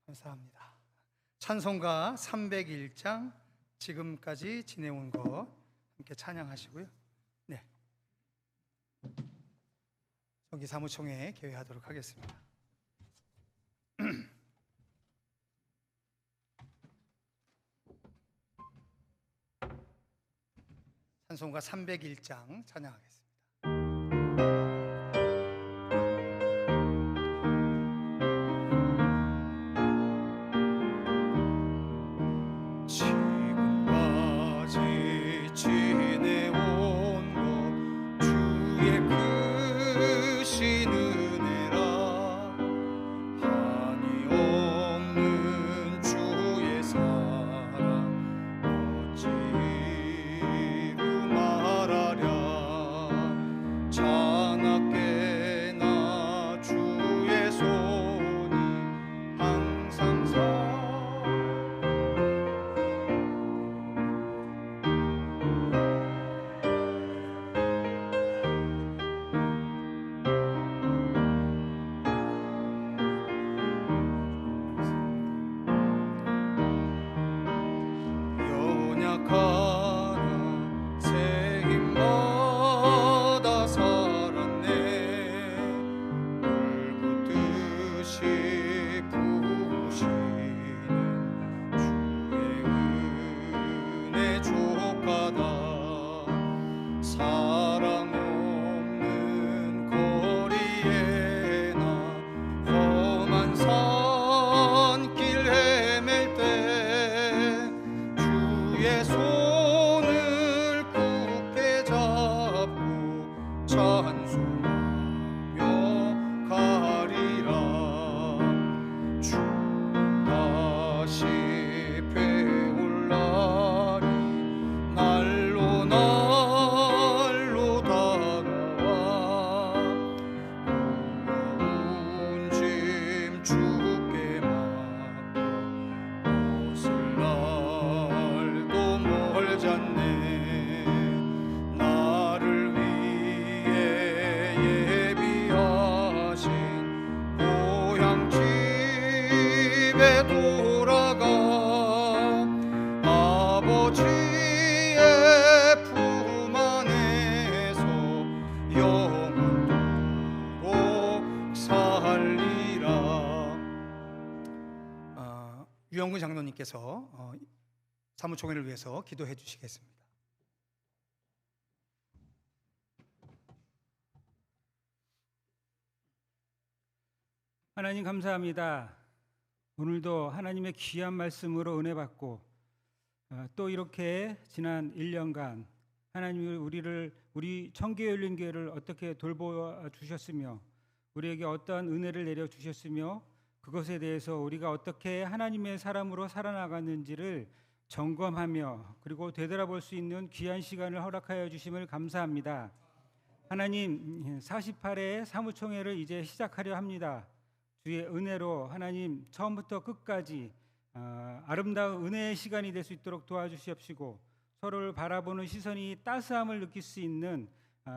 감사합니다. 찬송가 301장 지금까지 지내온 것 함께 찬양하시고요. 네, 정기 사무총회 개회하도록 하겠습니다. 찬송가 301장 찬양하겠습니다. 유영근 장로님께서 사무총회를 위해서 기도해 주시겠습니다. 하나님 감사합니다. 오늘도 하나님의 귀한 말씀으로 은혜 받고 또 이렇게 지난 1년간 하나님이 우리 청교열린교회를 어떻게 돌보아 주셨으며 우리에게 어떠한 은혜를 내려 주셨으며 그것에 대해서 우리가 어떻게 하나님의 사람으로 살아나갔는지를 점검하며 그리고 되돌아볼 수 있는 귀한 시간을 허락하여 주심을 감사합니다. 하나님 48회 사무총회를 이제 시작하려 합니다. 주의 은혜로 하나님 처음부터 끝까지 아름다운 은혜의 시간이 될 수 있도록 도와주시옵시고 서로를 바라보는 시선이 따스함을 느낄 수 있는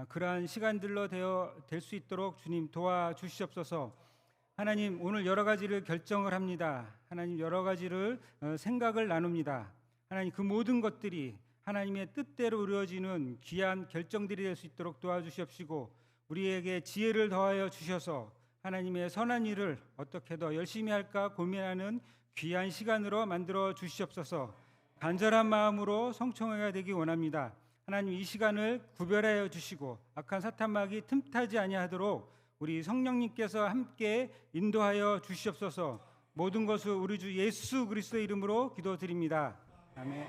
그러한 시간들로 될 수 있도록 주님 도와주시옵소서. 하나님 오늘 여러 가지를 결정을 합니다. 하나님 여러 가지를 생각을 나눕니다. 하나님 그 모든 것들이 하나님의 뜻대로 이루어지는 귀한 결정들이 될 수 있도록 도와주시옵시고 우리에게 지혜를 더하여 주셔서 하나님의 선한 일을 어떻게 더 열심히 할까 고민하는 귀한 시간으로 만들어 주시옵소서. 간절한 마음으로 성총회가 되기 원합니다. 하나님 이 시간을 구별하여 주시고 악한 사탄막이 틈타지 아니하도록 우리 성령님께서 함께 인도하여 주시옵소서. 모든 것을 우리 주 예수 그리스도의 이름으로 기도드립니다. 아멘.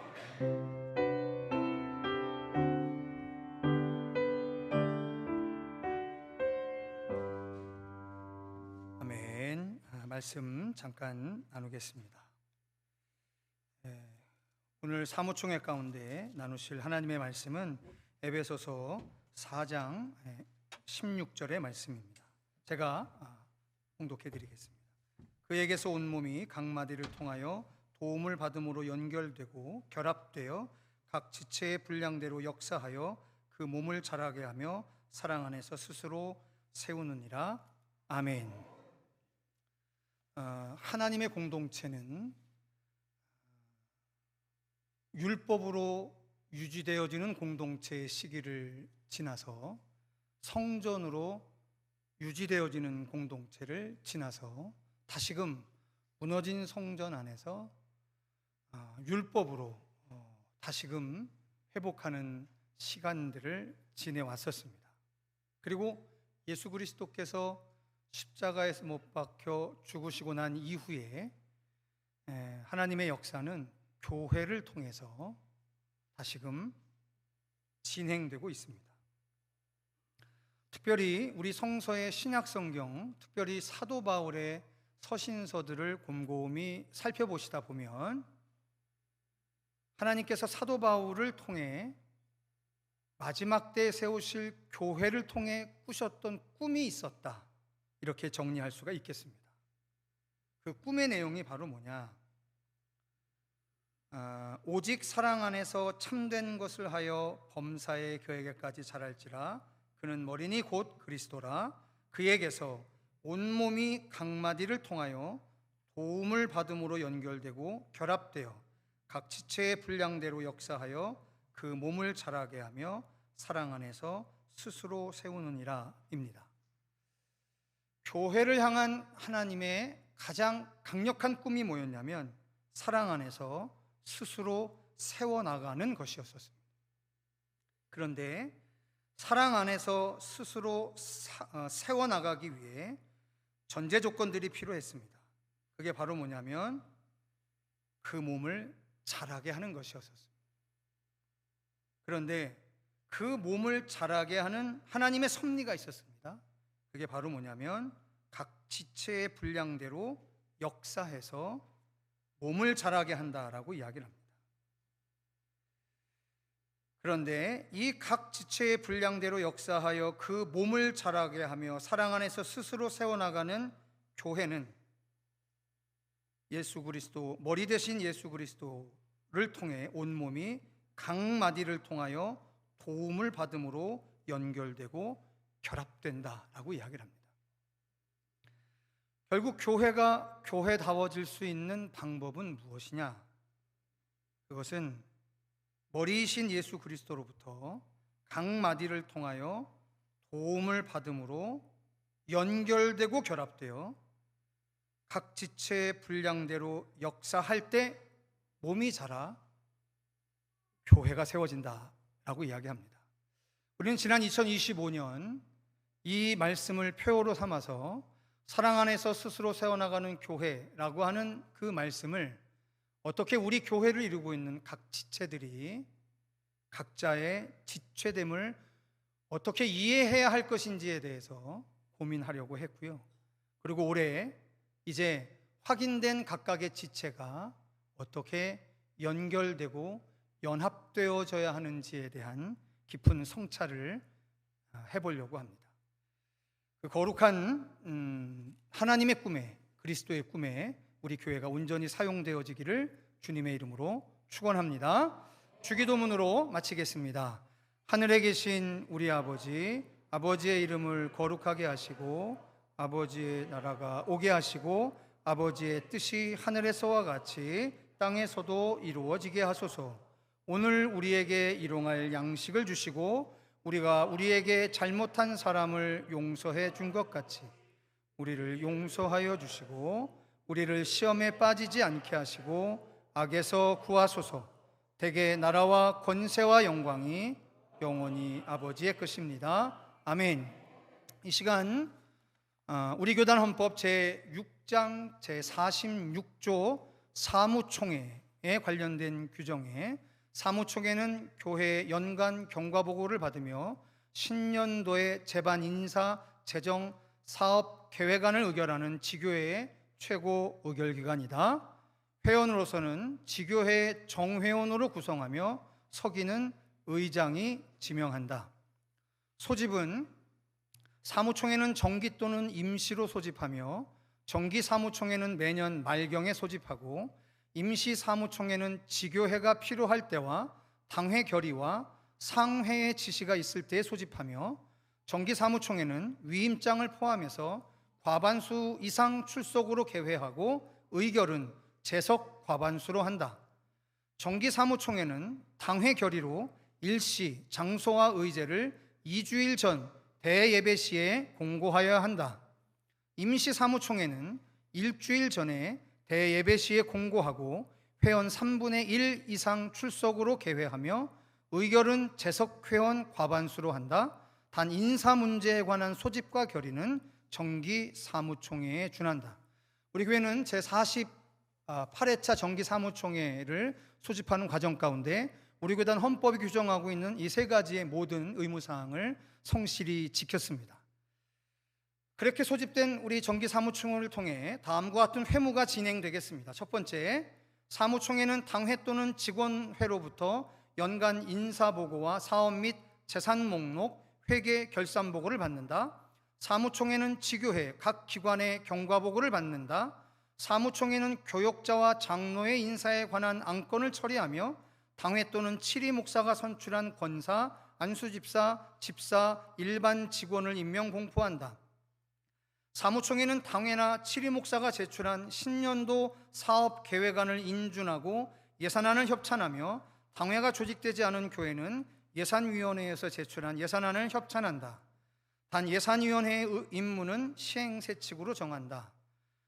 아멘. 말씀 잠깐 나누겠습니다. 오늘 사무총회 가운데 나누실 하나님의 말씀은 에베소서 4장 16절의 말씀입니다. 제가 봉독해 드리겠습니다. 그에게서 온 몸이 각 마디를 통하여 도움을 받음으로 연결되고 결합되어 각 지체의 분량대로 역사하여 그 몸을 자라게 하며 사랑 안에서 스스로 세우느니라. 아멘. 하나님의 공동체는 율법으로 유지되어지는 공동체의 시기를 지나서 성전으로 유지되어지는 공동체를 지나서 다시금 무너진 성전 안에서 율법으로 다시금 회복하는 시간들을 지내왔었습니다. 그리고 예수 그리스도께서 십자가에서 못 박혀 죽으시고 난 이후에 하나님의 역사는 교회를 통해서 다시금 진행되고 있습니다. 특별히 우리 성서의 신약 성경, 특별히 사도 바울의 서신서들을 곰곰이 살펴보시다 보면 하나님께서 사도 바울을 통해 마지막 때에 세우실 교회를 통해 꾸셨던 꿈이 있었다, 이렇게 정리할 수가 있겠습니다. 그 꿈의 내용이 바로 뭐냐? 오직 사랑 안에서 참된 것을 하여 범사의 교회에게까지 자랄지라. 그는 머리니 곧 그리스도라. 그에게서 온몸이 각마디를 통하여 도움을 받음으로 연결되고 결합되어 각 지체의 분량대로 역사하여 그 몸을 자라게 하며 사랑 안에서 스스로 세우느니라 입니다. 교회를 향한 하나님의 가장 강력한 꿈이 뭐였냐면 사랑 안에서 스스로 세워나가는 것이었습니다. 그런데 사랑 안에서 스스로 세워나가기 위해 전제 조건들이 필요했습니다. 그게 바로 뭐냐면 그 몸을 자라게 하는 것이었습니다. 그런데 그 몸을 자라게 하는 하나님의 섭리가 있었습니다. 그게 바로 뭐냐면 각 지체의 분량대로 역사해서 몸을 자라게 한다라고 이야기를 합니다. 그런데 이 각 지체의 분량대로 역사하여 그 몸을 자라게 하며 사랑 안에서 스스로 세워나가는 교회는 예수 그리스도, 머리 대신 예수 그리스도를 통해 온몸이 각마디를 통하여 도움을 받음으로 연결되고 결합된다라고 이야기를 합니다. 결국 교회가 교회다워질 수 있는 방법은 무엇이냐? 그것은 머리이신 예수 그리스도로부터 각마디를 통하여 도움을 받음으로 연결되고 결합되어 각 지체의 분량대로 역사할 때 몸이 자라 교회가 세워진다라고 이야기합니다. 우리는 지난 2025년 이 말씀을 표어로 삼아서 사랑 안에서 스스로 세워나가는 교회라고 하는 그 말씀을 어떻게 우리 교회를 이루고 있는 각 지체들이 각자의 지체됨을 어떻게 이해해야 할 것인지에 대해서 고민하려고 했고요. 그리고 올해 이제 확인된 각각의 지체가 어떻게 연결되고 연합되어져야 하는지에 대한 깊은 성찰을 해보려고 합니다. 그 거룩한 하나님의 꿈에, 그리스도의 꿈에 우리 교회가 온전히 사용되어지기를 주님의 이름으로 축원합니다. 주기도문으로 마치겠습니다. 하늘에 계신 우리 아버지, 아버지의 이름을 거룩하게 하시고 아버지의 나라가 오게 하시고 아버지의 뜻이 하늘에서와 같이 땅에서도 이루어지게 하소서. 오늘 우리에게 일용할 양식을 주시고 우리가 우리에게 잘못한 사람을 용서해 준 것 같이 우리를 용서하여 주시고 우리를 시험에 빠지지 않게 하시고 악에서 구하소서. 대개 나라와 권세와 영광이 영원히 아버지의 것입니다. 아멘. 이 시간 우리 교단 헌법 제6장 제46조 사무총회에 관련된 규정에 사무총회는 교회 연간 경과보고를 받으며 신년도의 제반 인사, 재정, 사업 계획안을 의결하는 지교회의 최고 의결기관이다. 회원으로서는 지교회 정회원으로 구성하며 서기는 의장이 지명한다. 소집은 사무총회는 정기 또는 임시로 소집하며 정기 사무총회는 매년 말경에 소집하고 임시 사무총회는 지교회가 필요할 때와 당회 결의와 상회의 지시가 있을 때에 소집하며 정기 사무총회는 위임장을 포함해서 과반수 이상 출석으로 개회하고 의결은 재석 과반수로 한다. 정기사무총회는 당회 결의로 일시, 장소와 의제를 2주일 전 대예배 시에 공고하여야 한다. 임시사무총회는 일주일 전에 대예배 시에 공고하고 회원 3분의 1 이상 출석으로 개회하며 의결은 재석 회원 과반수로 한다. 단 인사 문제에 관한 소집과 결의는 정기 사무총회에 준한다. 우리 교회는 제48회차 정기 사무총회를 소집하는 과정 가운데 우리 교단 헌법이 규정하고 있는 이 세 가지의 모든 의무사항을 성실히 지켰습니다. 그렇게 소집된 우리 정기 사무총회를 통해 다음과 같은 회무가 진행되겠습니다. 첫 번째, 사무총회는 당회 또는 직원회로부터 연간 인사보고와 사업 및 재산 목록, 회계 결산 보고를 받는다. 사무총회는 지교회 각 기관의 경과보고를 받는다. 사무총회는 교역자와 장로의 인사에 관한 안건을 처리하며 당회 또는 치리 목사가 선출한 권사, 안수집사, 집사, 일반 직원을 임명 공포한다. 사무총회는 당회나 치리 목사가 제출한 신년도 사업 계획안을 인준하고 예산안을 협찬하며 당회가 조직되지 않은 교회는 예산위원회에서 제출한 예산안을 협찬한다. 단 예산위원회의 임무는 시행세칙으로 정한다.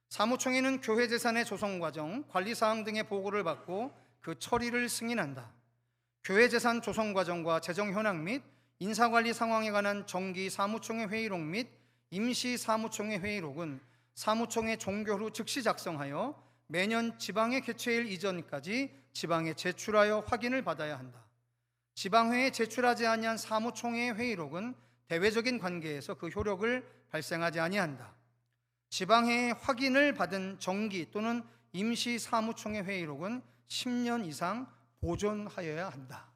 사무총회는 교회 재산의 조성 과정, 관리사항 등의 보고를 받고 그 처리를 승인한다. 교회 재산 조성 과정과 재정 현황 및 인사관리 상황에 관한 정기 사무총회 회의록 및 임시 사무총회 회의록은 사무총회 종교 후 즉시 작성하여 매년 지방회 개최일 이전까지 지방에 제출하여 확인을 받아야 한다. 지방회에 제출하지 아니한 사무총회 회의록은 대외적인 관계에서 그 효력을 발생하지 아니한다. 지방회의 확인을 받은 정기 또는 임시 사무총회 회의록은 10년 이상 보존하여야 한다.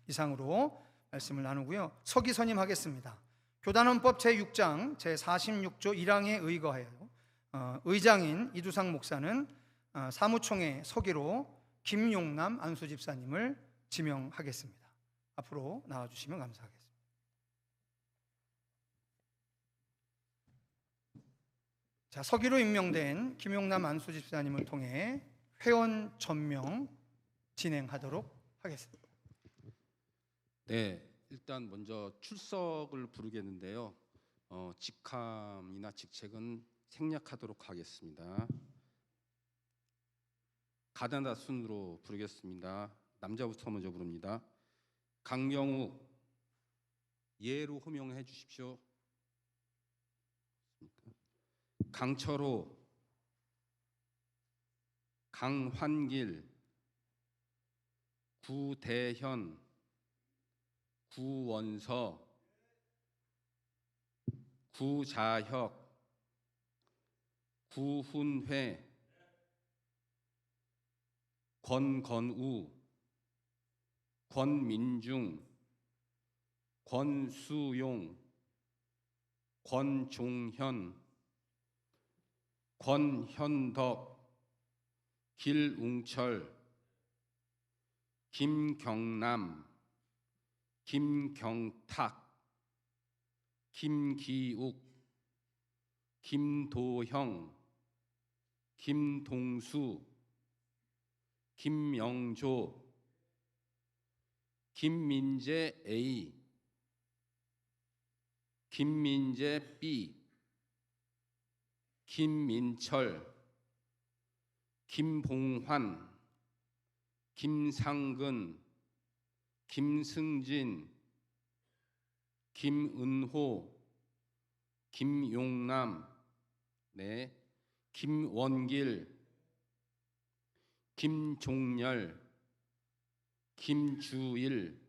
이상으로 말씀을 나누고요. 서기 선임하겠습니다. 교단헌법 제6장 제46조 1항에 의거하여 의장인 이두상 목사는 사무총회 서기로 김용남 안수집사님을 지명하겠습니다. 앞으로 나와주시면 감사하겠습니다. 자, 서기로 임명된 김용남 안수집사님을 통해 회원 전명 진행하도록 하겠습니다. 네, 일단 먼저 출석을 부르겠는데요. 직함이나 직책은 생략하도록 하겠습니다. 가나다 순으로 부르겠습니다. 남자부터 먼저 부릅니다. 강명욱, 예로 호명해 주십시오. 강철호, 강환길, 구대현, 구원서, 구자혁, 구훈회, 권건우, 권민중, 권수용, 권종현, 권현덕, 길웅철, 김경남, 김경탁, 김기욱, 김도형, 김동수, 김명조, 김민재 A, 김민재 B, 김민철, 김봉환, 김상근, 김승진, 김은호, 김용남, 네, 김원길, 김종열, 김주일,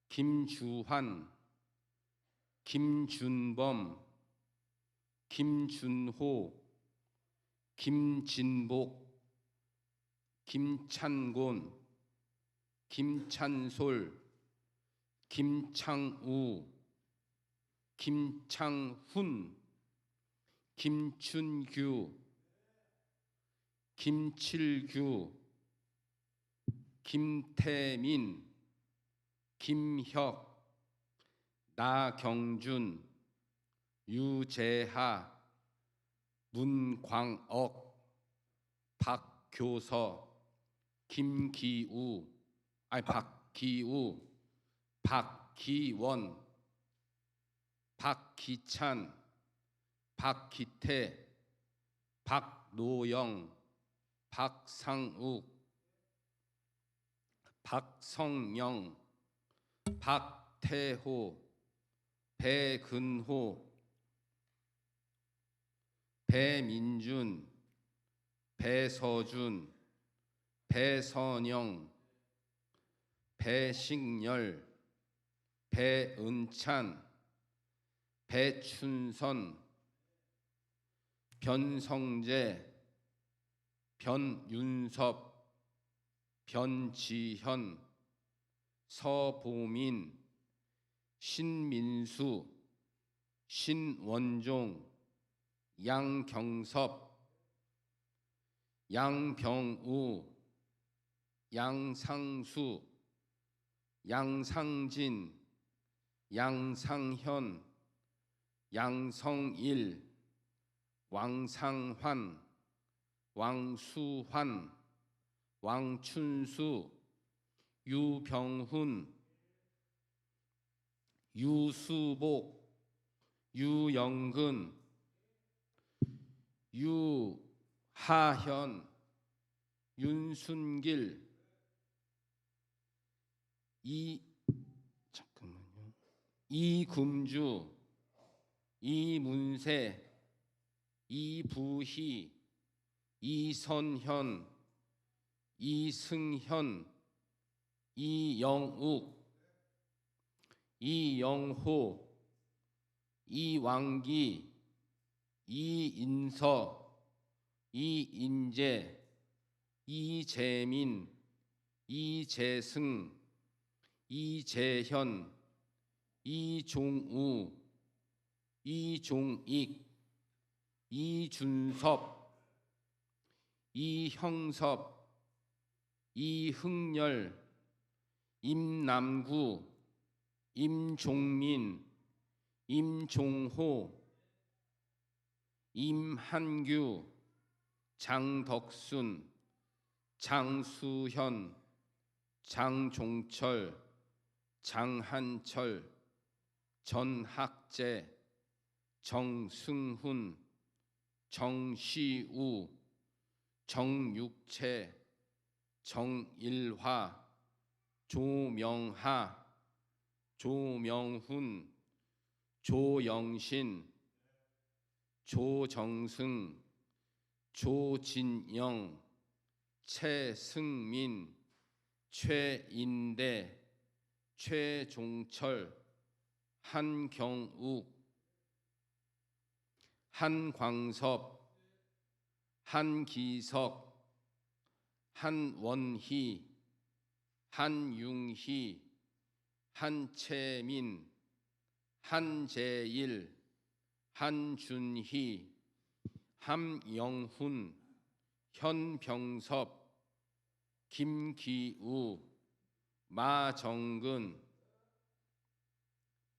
김주환, 김준범, 김준호, 김진복, 김찬곤, 김찬솔, 김창우, 김창훈, 김춘규, 김칠규, 김태민, 김혁, 나경준, 유재하, 문광억, 박교서, 김기우, 박기우, 박기원, 박기찬, 박기태, 박노영, 박상욱, 박성영, 박태호, 배근호, 배민준, 배서준, 배선영, 배식열, 배은찬, 배춘선, 변성재, 변윤섭, 변지현, 서보민, 신민수, 신원종, 양경섭, 양병우, 양상수, 양상진, 양상현, 양성일, 왕상환, 왕수환, 왕춘수, 유병훈, 유수복, 유영근, 유하현, 윤순길, 이금주, 이문세, 이부희, 이선현, 이승현, 이영욱, 이영호, 이왕기, 이인서, 이인재, 이재민, 이재승, 이재현, 이종우, 이종익, 이준섭, 이형섭, 이흥열, 임남구, 임종민, 임종호, 임한규, 장덕순, 장수현, 장종철, 장한철, 전학재, 정승훈, 정시우, 정육채, 정일화, 조명하, 조명훈, 조영신, 조정승, 조진영, 최승민, 최인대, 최종철, 한경욱, 한광섭, 한기석, 한원희, 한융희, 한채민, 한재일, 한준희, 함영훈, 현병섭, 김기우, 마정근,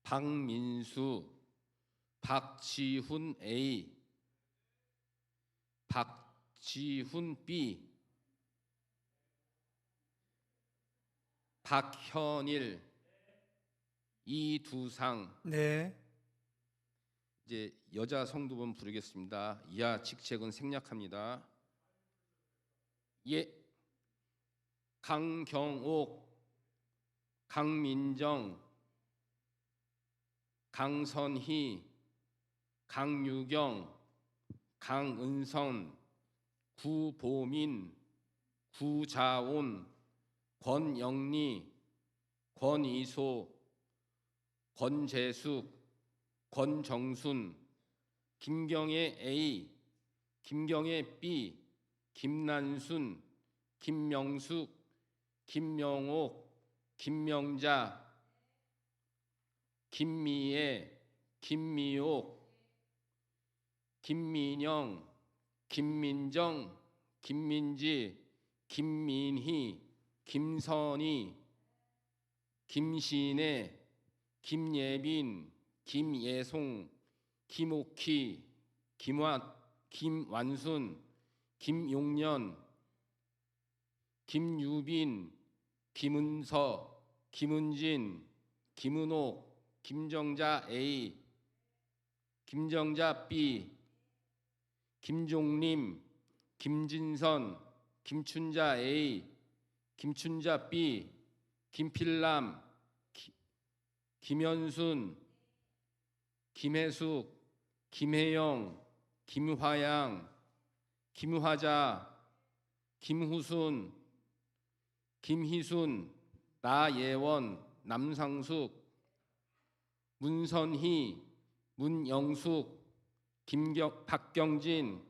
박민수, 박지훈 A, 박지훈 B, 박현일, 이두상. 네. 이제 여자 성도분 부르겠습니다. 이하 직책은 생략합니다. 예. 강경옥, 강민정, 강선희, 강유경, 강은선, 구보민, 구자온, 권영리, 권이소, 권재숙, 권정순, 김경애 A, 김경애 B, 김난순, 김명숙, 김명옥, 김명자, 김미애, 김미옥, 김민영, 김민정, 김민지, 김민희, 김선희, 김신혜, 김예빈, 김예송, 김옥희, 김완순, 김용년, 김유빈, 김은서, 김은진, 김은옥, 김정자 A, 김정자 B, 김종림, 김진선, 김춘자 A, 김춘자 B, 김필남, 김현순, 김혜숙, 김혜영, 김화양, 김화자, 김후순, 김희순, 나예원, 남상숙, 문선희, 문영숙, 박경진,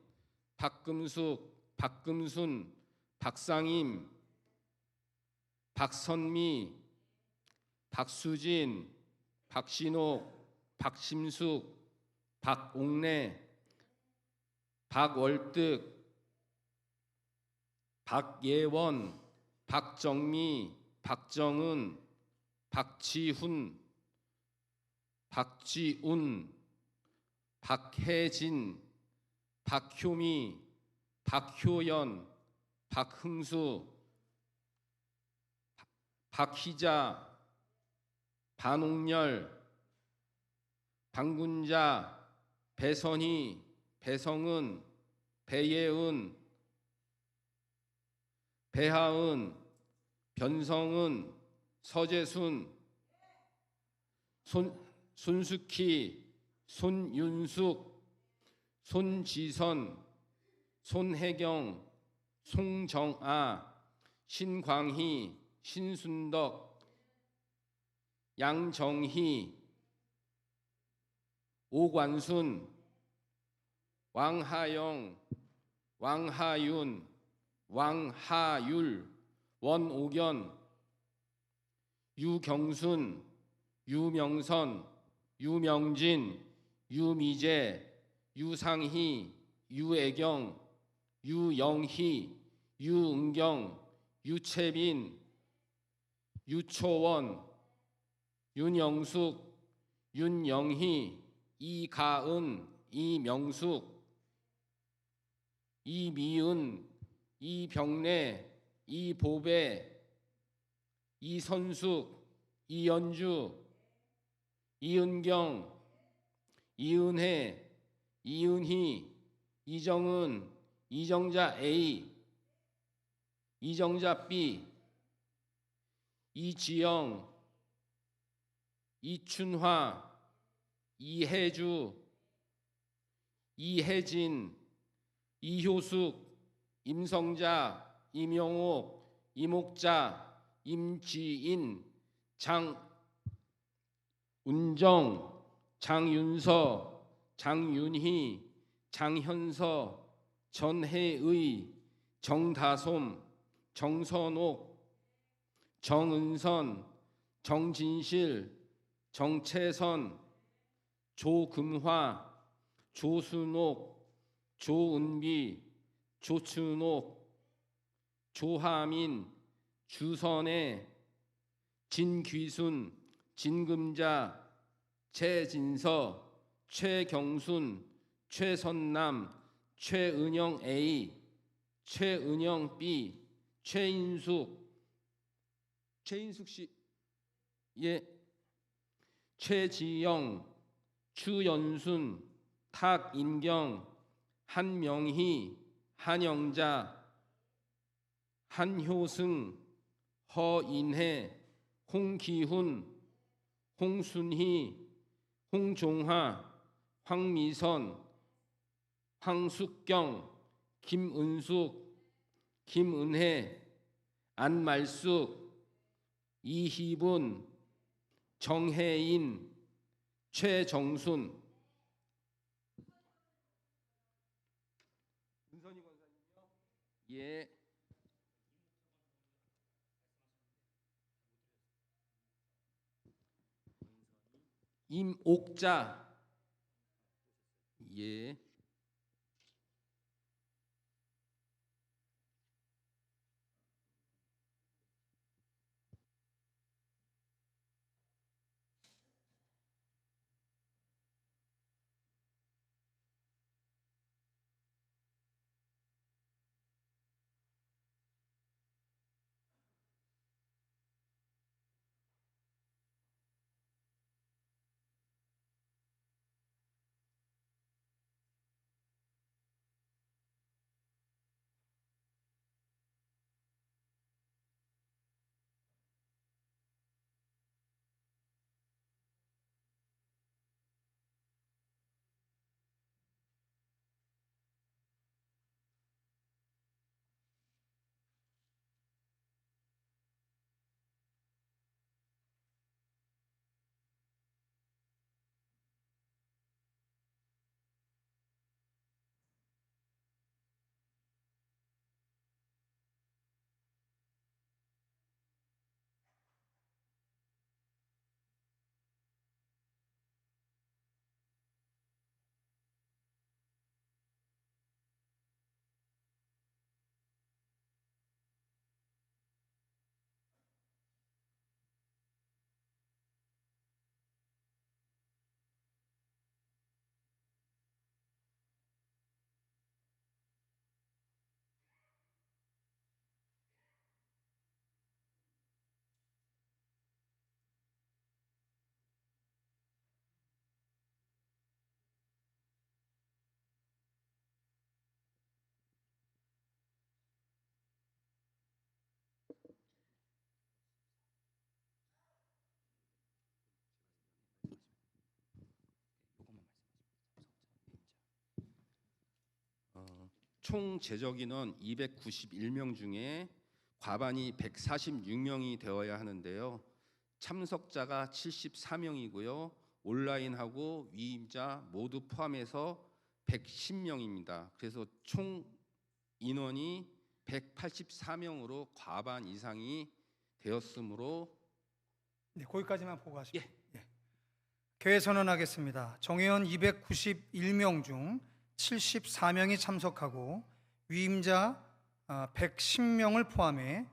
박금숙, 박금순, 박상임, 박선미, 박수진, 박신옥, 박심숙, 박옥래, 박월득, 박예원, 박정미, 박정은, 박지훈, 박지운, 박혜진, 박효미, 박효연, 박흥수, 박희자, 반옥열, 방군자, 배선희, 배성은, 배예은, 배하은, 변성은, 서재순, 손숙희, 손윤숙, 손지선, 손혜경, 송정아, 신광희, 신순덕, 양정희, 오관순, 왕하영, 왕하윤, 왕하율, 원옥연, 유경순, 유명선, 유명진, 유미재, 유상희, 유애경, 유영희, 유은경, 유채빈, 유초원, 윤영숙, 윤영희, 이가은, 이명숙, 이미은, 이병래, 이보배, 이선숙, 이연주, 이은경, 이은혜, 이은희, 이정은, 이정자 A, 이정자 B, 이지영, 이춘화, 이혜주, 이혜진, 이효숙, 임성자, 임영옥, 이목자, 임지인, 장운정, 장윤서, 장윤희, 장현서, 전혜의, 정다솜, 정선옥, 정은선, 정진실, 정채선, 조금화, 조순옥, 조은비, 조춘옥, 조하민, 주선혜, 진귀순, 진금자, 최진서, 최경순, 최선남, 최은영 A, 최은영 B, 최인숙 씨, 예, 최지영, 추연순, 탁인경, 한명희, 한영자, 한효승, 허인혜, 홍기훈, 홍순희, 홍종화, 황미선, 황숙경, 김은숙, 김은혜, 안말숙, 이희분, 정혜인, 최정순. 문선희 권사님요? 예. 임옥자. 예. 총 재적 인원 291명 중에 과반이 146명이 되어야 하는데요. 참석자가 74명이고요. 온라인하고 위임자 모두 포함해서 110명입니다. 그래서 총 인원이 184명으로 과반 이상이 되었으므로 네, 거기까지만 보고 하시죠. 예. 개회 선언하겠습니다. 정회원 291명 중 74명이 참석하고 위임자 110명을 포함해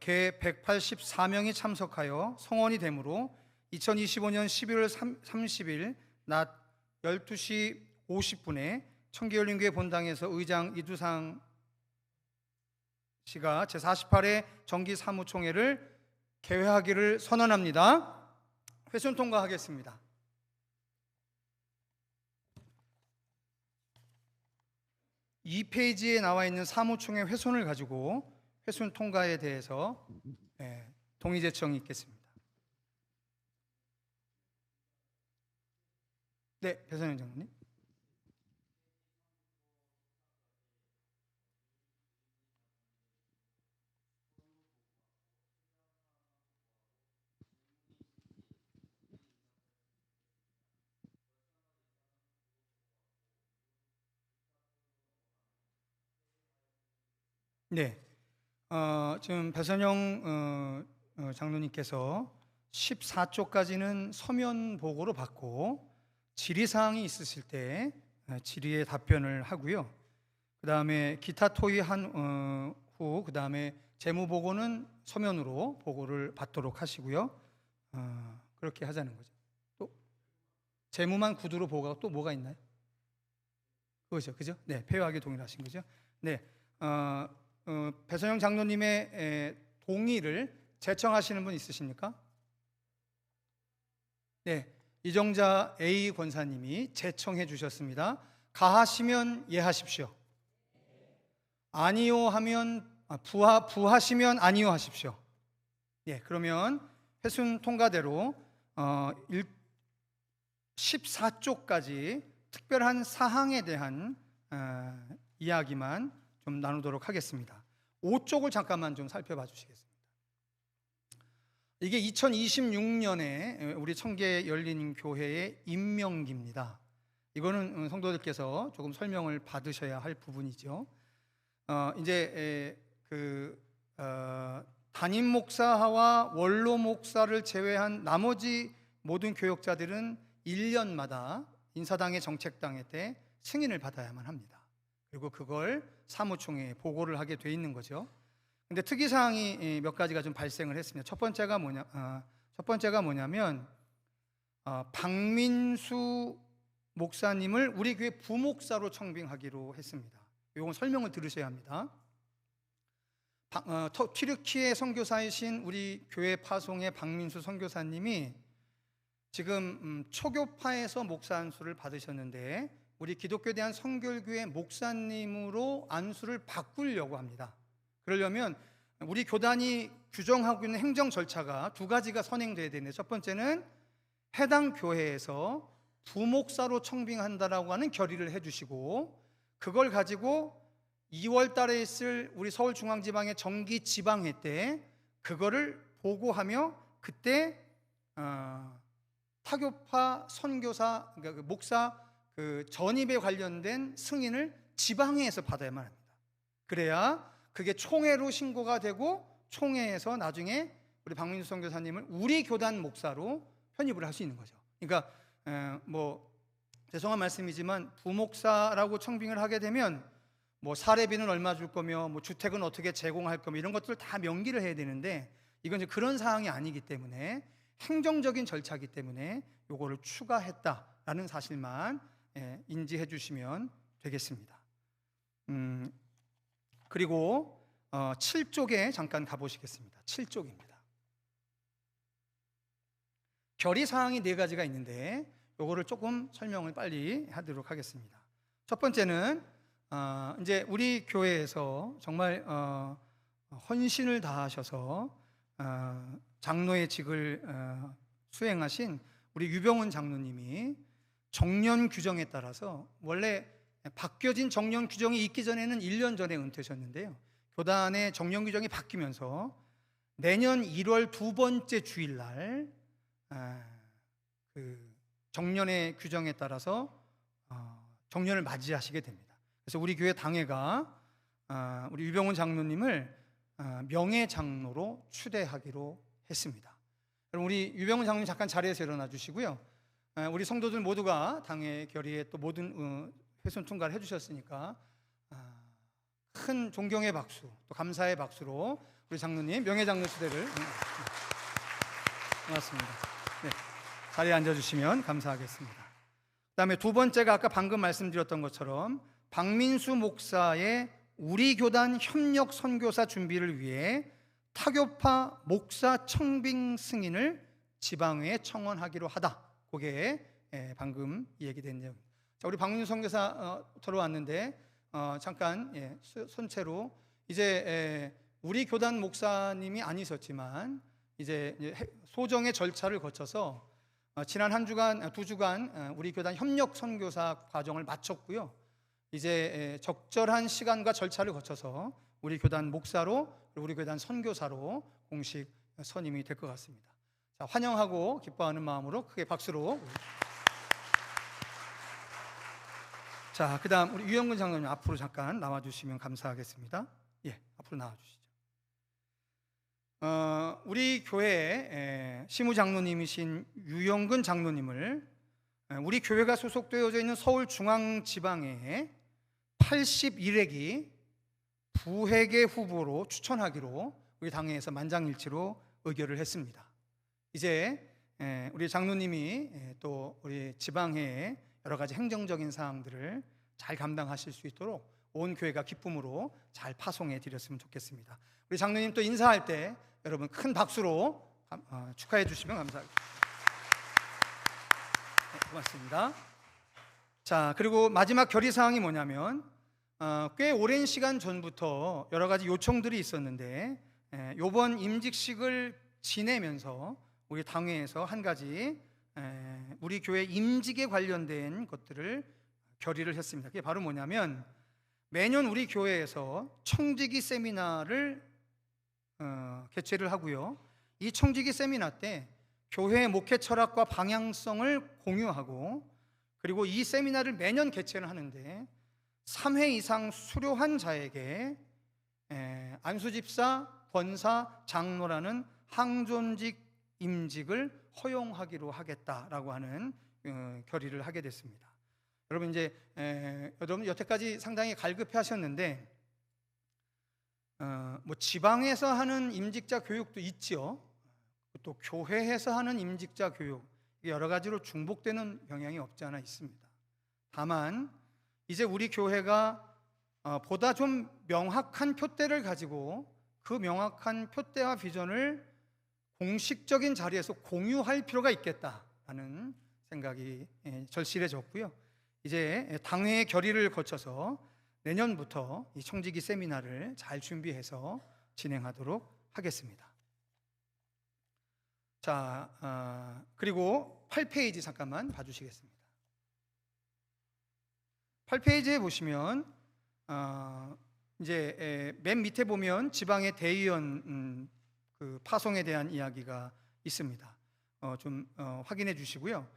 개 184명이 참석하여 성원이 되므로 2025년 11월 30일 낮 12시 50분에 청계열린교회 본당에서 의장 이두상 씨가 제48회 정기 사무총회를 개회하기를 선언합니다. 회순 통과하겠습니다. 이 페이지에 나와 있는 사무총회 회손을 가지고 회순 통과에 대해서 동의 제청이 있겠습니다. 네, 배선영 장로님. 네, 지금 배선영 장로님께서 14쪽까지는 서면 보고로 받고 질의사항이 있으실 때 질의에 답변을 하고요. 그 다음에 기타 토의한 후 그 다음에 재무보고는 서면으로 보고를 받도록 하시고요. 그렇게 하자는 거죠. 또 재무만 구두로 보고하고 또 뭐가 있나요? 그거죠, 그죠? 네, 폐회하기 동의하신 거죠. 네, 배선영 장로님의 동의를 제청하시는 분 있으십니까? 네, 이정자 A 권사님이 제청해 주셨습니다. 가하시면 예하십시오. 아니요 하면 부하시면 아니요 하십시오. 예, 그러면 회순 통과대로 14쪽까지 특별한 사항에 대한 이야기만 좀 나누도록 하겠습니다. 5쪽을 잠깐만 좀 살펴봐 주시겠습니다. 이게 2026년에 우리 청계 열린 교회의 임명기입니다. 이거는 성도들께서 조금 설명을 받으셔야 할 부분이죠. 이제 담임 목사와 원로 목사를 제외한 나머지 모든 교역자들은 1년마다 인사당의 정책당회 때 승인을 받아야만 합니다. 그리고 그걸 사무총회에 보고를 하게 돼 있는 거죠. 근데 특이 사항이 몇 가지가 좀 발생을 했습니다. 첫 번째가 뭐냐면 박민수 목사님을 우리 교회 부목사로 청빙하기로 했습니다. 이건 설명을 들으셔야 합니다. 튀르키예 선교사이신 우리 교회 파송의 박민수 선교사님이 지금 초교파에서 목사 안수를 받으셨는데 우리 기독교 대한 성결교회 목사님으로 안수를 바꾸려고 합니다. 그러려면 우리 교단이 규정하고 있는 행정 절차가 두 가지가 선행돼야 되는데, 첫 번째는 해당 교회에서 부목사로 청빙한다라고 하는 결의를 해주시고, 그걸 가지고 2월 달에 있을 우리 서울중앙지방의 정기 지방회 때 그거를 보고하며 그때 타교파 선교사, 그러니까 목사 전입에 관련된 승인을 지방회에서 받아야만 합니다. 그래야 그게 총회로 신고가 되고 총회에서 나중에 우리 박민수 선교사님을 우리 교단 목사로 편입을 할 수 있는 거죠. 그러니까 죄송한 말씀이지만 부목사라고 청빙을 하게 되면 사례비는 얼마 줄 거며 주택은 어떻게 제공할 거며 이런 것들을 다 명기를 해야 되는데, 이건 이제 그런 사항이 아니기 때문에 행정적인 절차이기 때문에 요거를 추가했다라는 사실만 인지해 주시면 되겠습니다. 그리고 7쪽에 잠깐 가보시겠습니다. 7쪽입니다. 결의 사항이 4가지가 있는데 요거를 조금 설명을 빨리 하도록 하겠습니다. 첫 번째는 이제 우리 교회에서 정말 헌신을 다하셔서 장로의 직을 수행하신 우리 유병훈 장로님이 정년 규정에 따라서 원래 바뀌어진 정년 규정이 있기 전에는 1년 전에 은퇴하셨는데요. 교단의 정년 규정이 바뀌면서 내년 1월 두 번째 주일날 그 정년의 규정에 따라서 정년을 맞이하시게 됩니다. 그래서 우리 교회 당회가 우리 유병훈 장로님을 명예 장로로 추대하기로 했습니다. 그럼 우리 유병훈 장로님 잠깐 자리에서 일어나 주시고요. 우리 성도들 모두가 당회 결의에 또 모든 훼손 통과를 해주셨으니까 큰 존경의 박수, 또 감사의 박수로 우리 장로님 명예 장로 추대를 고맙습니다. 네, 자리에 앉아주시면 감사하겠습니다. 그다음에 두 번째가 아까 방금 말씀드렸던 것처럼 박민수 목사의 우리 교단 협력 선교사 준비를 위해 타교파 목사 청빙 승인을 지방회에 청원하기로 하다. 그게 방금 얘기된 내용입니다. 자, 우리 박민수 선교사 들어왔는데 잠깐 손채로 이제 우리 교단 목사님이 아니셨지만 이제 소정의 절차를 거쳐서 지난 한 주간, 두 주간 우리 교단 협력 선교사 과정을 마쳤고요. 이제 적절한 시간과 절차를 거쳐서 우리 교단 목사로 그리고 우리 교단 선교사로 공식 선임이 될 것 같습니다. 자, 환영하고 기뻐하는 마음으로 크게 박수로. 자, 그다음 우리 유영근 장로님 앞으로 잠깐 나와주시면 감사하겠습니다. 예, 앞으로 나와주시죠. 우리 교회 시무 장로님이신 유영근 장로님을 우리 교회가 소속되어져 있는 서울중앙지방에 81회기 부회계 후보로 추천하기로 우리 당회에서 만장일치로 의결을 했습니다. 이제 우리 장로님이 또 우리 지방회의 여러 가지 행정적인 사항들을 잘 감당하실 수 있도록 온 교회가 기쁨으로 잘 파송해 드렸으면 좋겠습니다. 우리 장로님 또 인사할 때 여러분 큰 박수로 축하해 주시면 감사하겠습니다. 네, 고맙습니다. 자, 그리고 마지막 결의사항이 뭐냐면 꽤 오랜 시간 전부터 여러 가지 요청들이 있었는데 이번 임직식을 지내면서 우리 당회에서 한 가지 우리 교회 임직에 관련된 것들을 결의를 했습니다. 그게 바로 뭐냐면 매년 우리 교회에서 청지기 세미나를 개최를 하고요. 이 청지기 세미나 때 교회의 목회 철학과 방향성을 공유하고 그리고 이 세미나를 매년 개최를 하는데 3회 이상 수료한 자에게 안수집사, 권사, 장로라는 항존직 임직을 허용하기로 하겠다라고 하는 결의를 하게 됐습니다. 여러분 이제 여러분 여태까지 상당히 갈급해하셨는데 뭐 지방에서 하는 임직자 교육도 있지요. 또 교회에서 하는 임직자 교육 여러 가지로 중복되는 경향이 없지 않아 있습니다. 다만 이제 우리 교회가 보다 좀 명확한 표대를 가지고 그 명확한 표대와 비전을 공식적인 자리에서 공유할 필요가 있겠다라는 생각이 절실해졌고요. 이제 당회의 결의를 거쳐서 내년부터 이 청지기 세미나를 잘 준비해서 진행하도록 하겠습니다. 자, 그리고 8페이지 잠깐만 봐주시겠습니다. 8페이지에 보시면 이제 맨 밑에 보면 지방의 대의원 그 파송에 대한 이야기가 있습니다. 좀 확인해 주시고요.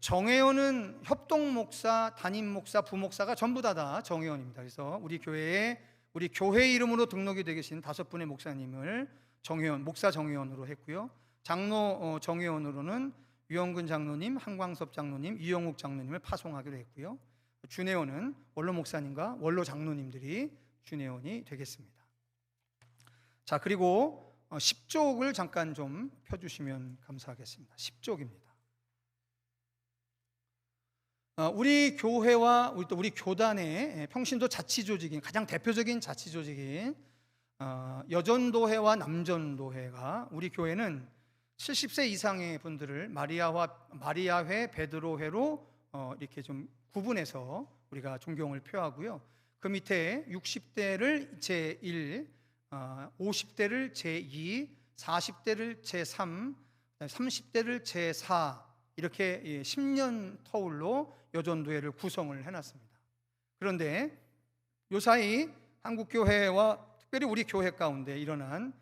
정회원은 협동 목사, 담임 목사, 부목사가 전부 다 정회원입니다. 그래서 우리 교회에 우리 교회 이름으로 등록이 되어 계신 5분의 목사님을 정회원, 목사 정회원으로 했고요. 장로 정회원으로는 유영근 장로님, 한광섭 장로님, 이영욱 장로님을 파송하기로 했고요. 준회원은 원로 목사님과 원로 장로님들이 준회원이 되겠습니다. 자, 그리고 10족을 잠깐 좀 펴주시면 감사하겠습니다. 10족입니다. 우리 교회와 우리 교단의 평신도 자치조직인 가장 대표적인 자치조직인 여전도회와 남전도회가 우리 교회는 70세 이상의 분들을 마리아회, 베드로회로 이렇게 좀 구분해서 우리가 존경을 표하고요. 그 밑에 60대를 제1, 50대를 제2, 40대를 제3, 30대를 제4 이렇게 10년 터울로 여전도회를 구성을 해놨습니다. 그런데 요사이 한국 교회와 특별히 우리 교회 가운데 일어난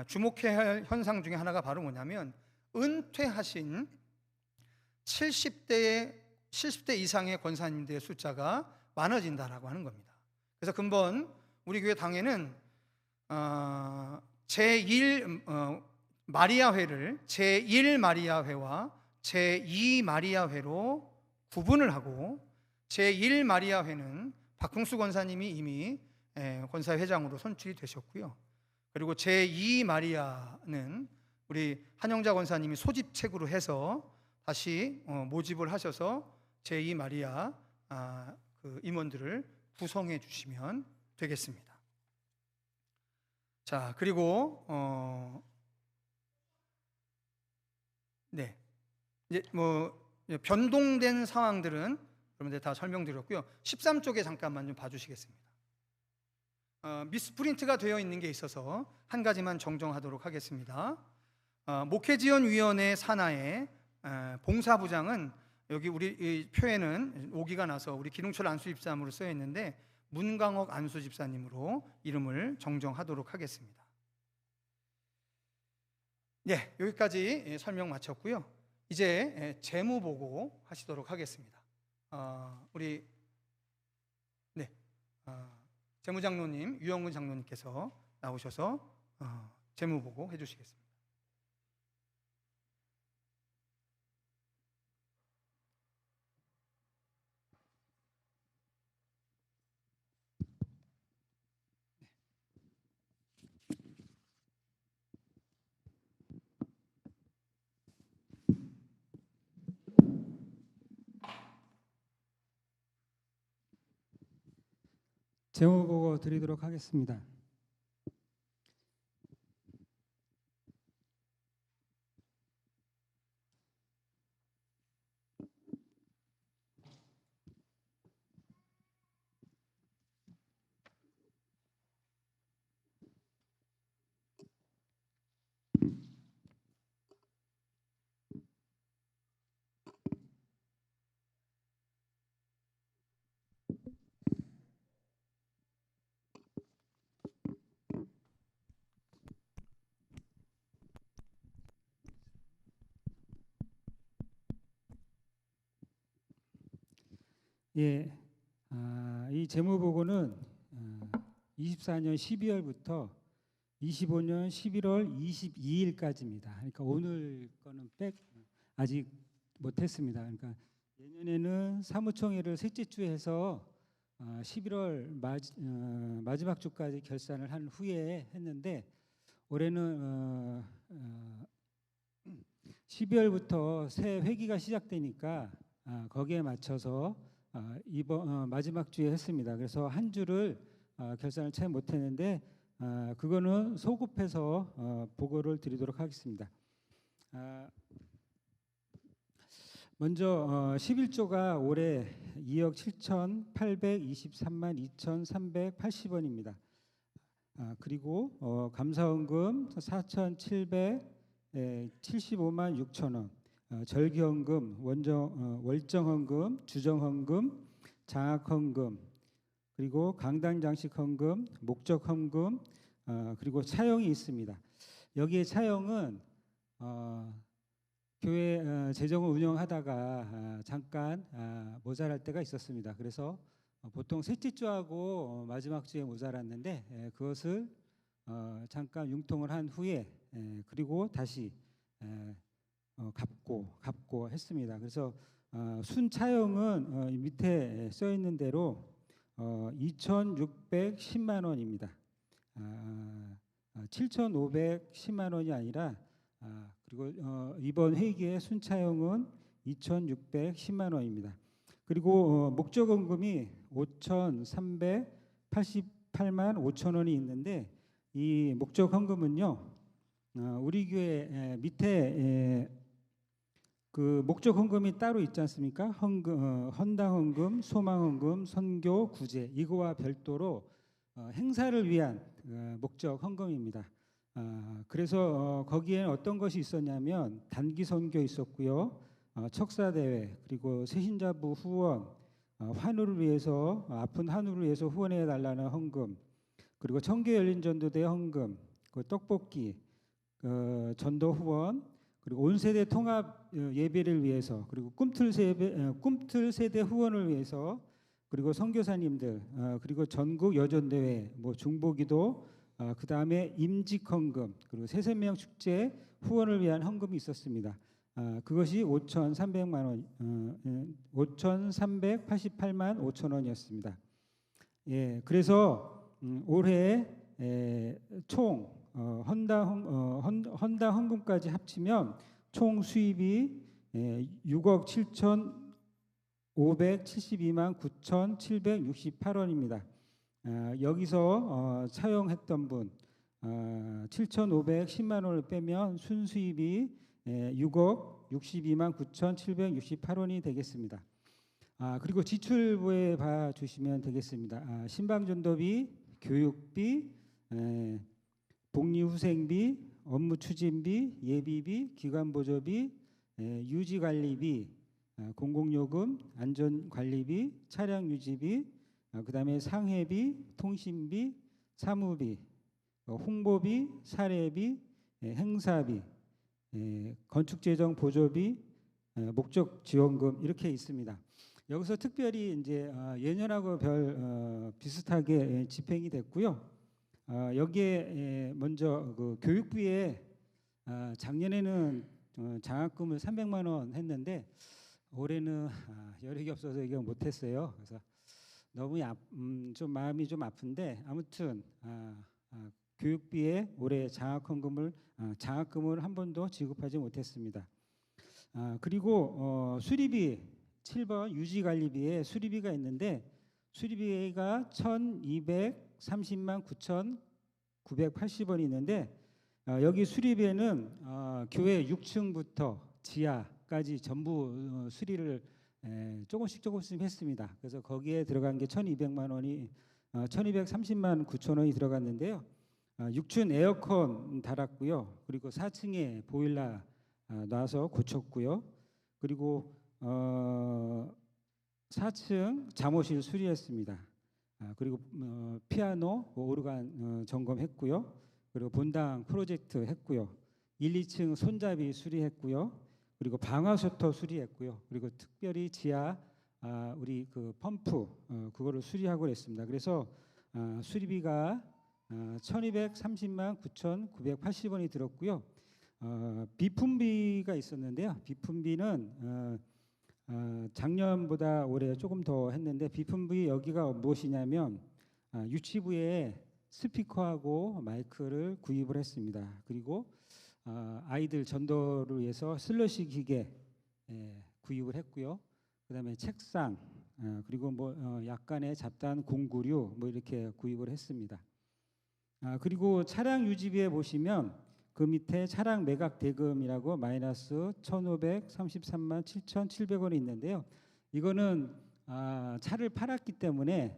주목해야 할 현상 중에 하나가 바로 뭐냐면 은퇴하신 70대 이상의 권사님들의 숫자가 많아진다라고 하는 겁니다. 그래서 근본 우리 교회 당에는 제1 마리아회를 제1 마리아회와 제2 마리아회로 구분을 하고 제1 마리아회는 박흥수 권사님이 이미 권사회장으로 선출이 되셨고요. 그리고 제2 마리아는 우리 한영자 권사님이 소집책으로 해서 다시 모집을 하셔서 제2 마리아 그 임원들을 구성해 주시면 되겠습니다. 자, 그리고 네, 이제 변동된 상황들은 여러분들 다 설명드렸고요. 13쪽에 잠깐만 좀 봐주시겠습니다. 미스프린트가 되어 있는 게 있어서 한 가지만 정정하도록 하겠습니다. 목회지원위원회 산하의 봉사부장은 여기 우리 이 표에는 오기가 나서 우리 기능철 안수집사님으로 쓰여 있는데 문강옥 안수집사님으로 이름을 정정하도록 하겠습니다. 네, 여기까지 설명 마쳤고요. 이제 재무보고 하시도록 하겠습니다. 우리 재무장로님 유영근 장로님께서 나오셔서 재무보고 해주시겠습니다. 재무보고 드리도록 하겠습니다. 예, 이 재무보고는 24년 12월부터 25년 11월 22일까지입니다. 그러니까 오늘 거는 아직 못했습니다. 그러니까 예년에는 사무총회를 셋째 주에 해서 11월 마지막 주까지 결산을 한 후에 했는데 올해는 12월부터 새 회기가 시작되니까 거기에 맞춰서 이번 마지막 주에 했습니다. 그래서 한 주를 결산을 채 못했는데 그거는 소급해서 보고를 드리도록 하겠습니다. 먼저 11조가 올해 2억 7,823만 2,380원입니다. 그리고 감사원금 4,775만 6천 원, 절기헌금, 월정헌금, 주정헌금, 장학헌금, 그리고 강당장식헌금, 목적헌금, 그리고 차용이 있습니다. 여기에 차용은 교회 재정을 운영하다가 잠깐 모자랄 때가 있었습니다. 그래서 보통 셋째 주하고 마지막 주에 모자랐는데 그것을 잠깐 융통을 한 후에 그리고 다시 갚고 했습니다. 그래서 순차용은 밑에 써 있는 대로 2,610만 원입니다. 7,510만 원이 아니라 그리고 이번 회기의 순차용은 2,610만 원입니다. 그리고 목적원금이 5,388만 5천 원이 있는데 이 목적헌금은요 우리 교회 밑에 그 목적헌금이 따로 있지 않습니까? 헌당헌금, 소망헌금, 선교, 구제 이거와 별도로 행사를 위한 목적헌금입니다. 그래서 거기에 어떤 것이 있었냐면 단기 선교 있었고요, 척사대회, 그리고 새신자부 후원, 환우를 위해서 아픈 환우를 위해서 후원해 달라는 헌금, 그리고 청교 열린 전도대 헌금, 그 떡볶이, 전도 후원, 그리고 온 세대 통합 예배를 위해서, 그리고 꿈틀 세대 후원을 위해서, 그리고 선교사님들, 그리고 전국 여전 대회, 뭐 중보기도, 그 다음에 임직 헌금, 그리고 새생명 축제 후원을 위한 헌금이 있었습니다. 그것이 5,300만 원, 5,388만 5천 원이었습니다. 예, 그래서 올해 총 헌당 헌금까지 합치면 총 수입이 6억 7,572만 9,768원입니다. 여기서 차용했던 분 7,510만 원을 빼면 순수입이 6억 62만 9,768원이 되겠습니다. 그리고 지출부에 봐주시면 되겠습니다. 신방전도비, 교육비, 복리후생비, 업무추진비, 예비비, 기관보조비, 유지관리비, 공공요금, 안전관리비, 차량유지비, 그다음에 상해비, 통신비, 사무비, 홍보비, 사례비, 행사비, 건축재정 보조비, 목적 지원금 이렇게 있습니다. 여기서 특별히 이제 예년하고 별 비슷하게 집행이 됐고요. 여기에 먼저 그 교육비에 작년에는 장학금을 300만 원 했는데 올해는 여력이 없어서 이거 못했어요. 그래서 너무 좀 마음이 좀 아픈데 아무튼 교육비에 올해 장학금을 한 번도 지급하지 못했습니다. 그리고 수리비 7번 유지관리비에 수리비가 있는데 수리비가 1,230만 9,980원이 있는데 여기 수리비에는 교회 6층부터 지하까지 전부 수리를 조금씩 했습니다. 그래서 거기에 들어간 게 1,200만 원이 1,230만 9천 원이 들어갔는데요. 6층 에어컨 달았고요. 그리고 4층에 보일러 놔서 고쳤고요. 그리고 4층 잠옷실 수리했습니다. 그리고 피아노, 오르간 점검했고요. 그리고 본당 프로젝트 했고요. 1, 2층 손잡이 수리했고요. 그리고 방화쇼터 수리했고요. 그리고 특별히 지하 우리 그 펌프 그거를 수리하고 그랬습니다. 그래서 수리비가 1,230만 9,980원이 들었고요. 비품비가 있었는데요. 비품비는 작년보다 올해 조금 더 했는데 비품비 여기가 무엇이냐면 유치부에 스피커하고 마이크를 구입을 했습니다. 그리고 아이들 전도를 위해서 슬러시 기계 구입을 했고요. 그다음에 책상 그리고 뭐 약간의 잡다한 공구류 뭐 이렇게 구입을 했습니다. 그리고 차량 유지비에 보시면 그 밑에 차량 매각 대금이라고 마이너스 1,533만 7,700원이 있는데요. 이거는 차를 팔았기 때문에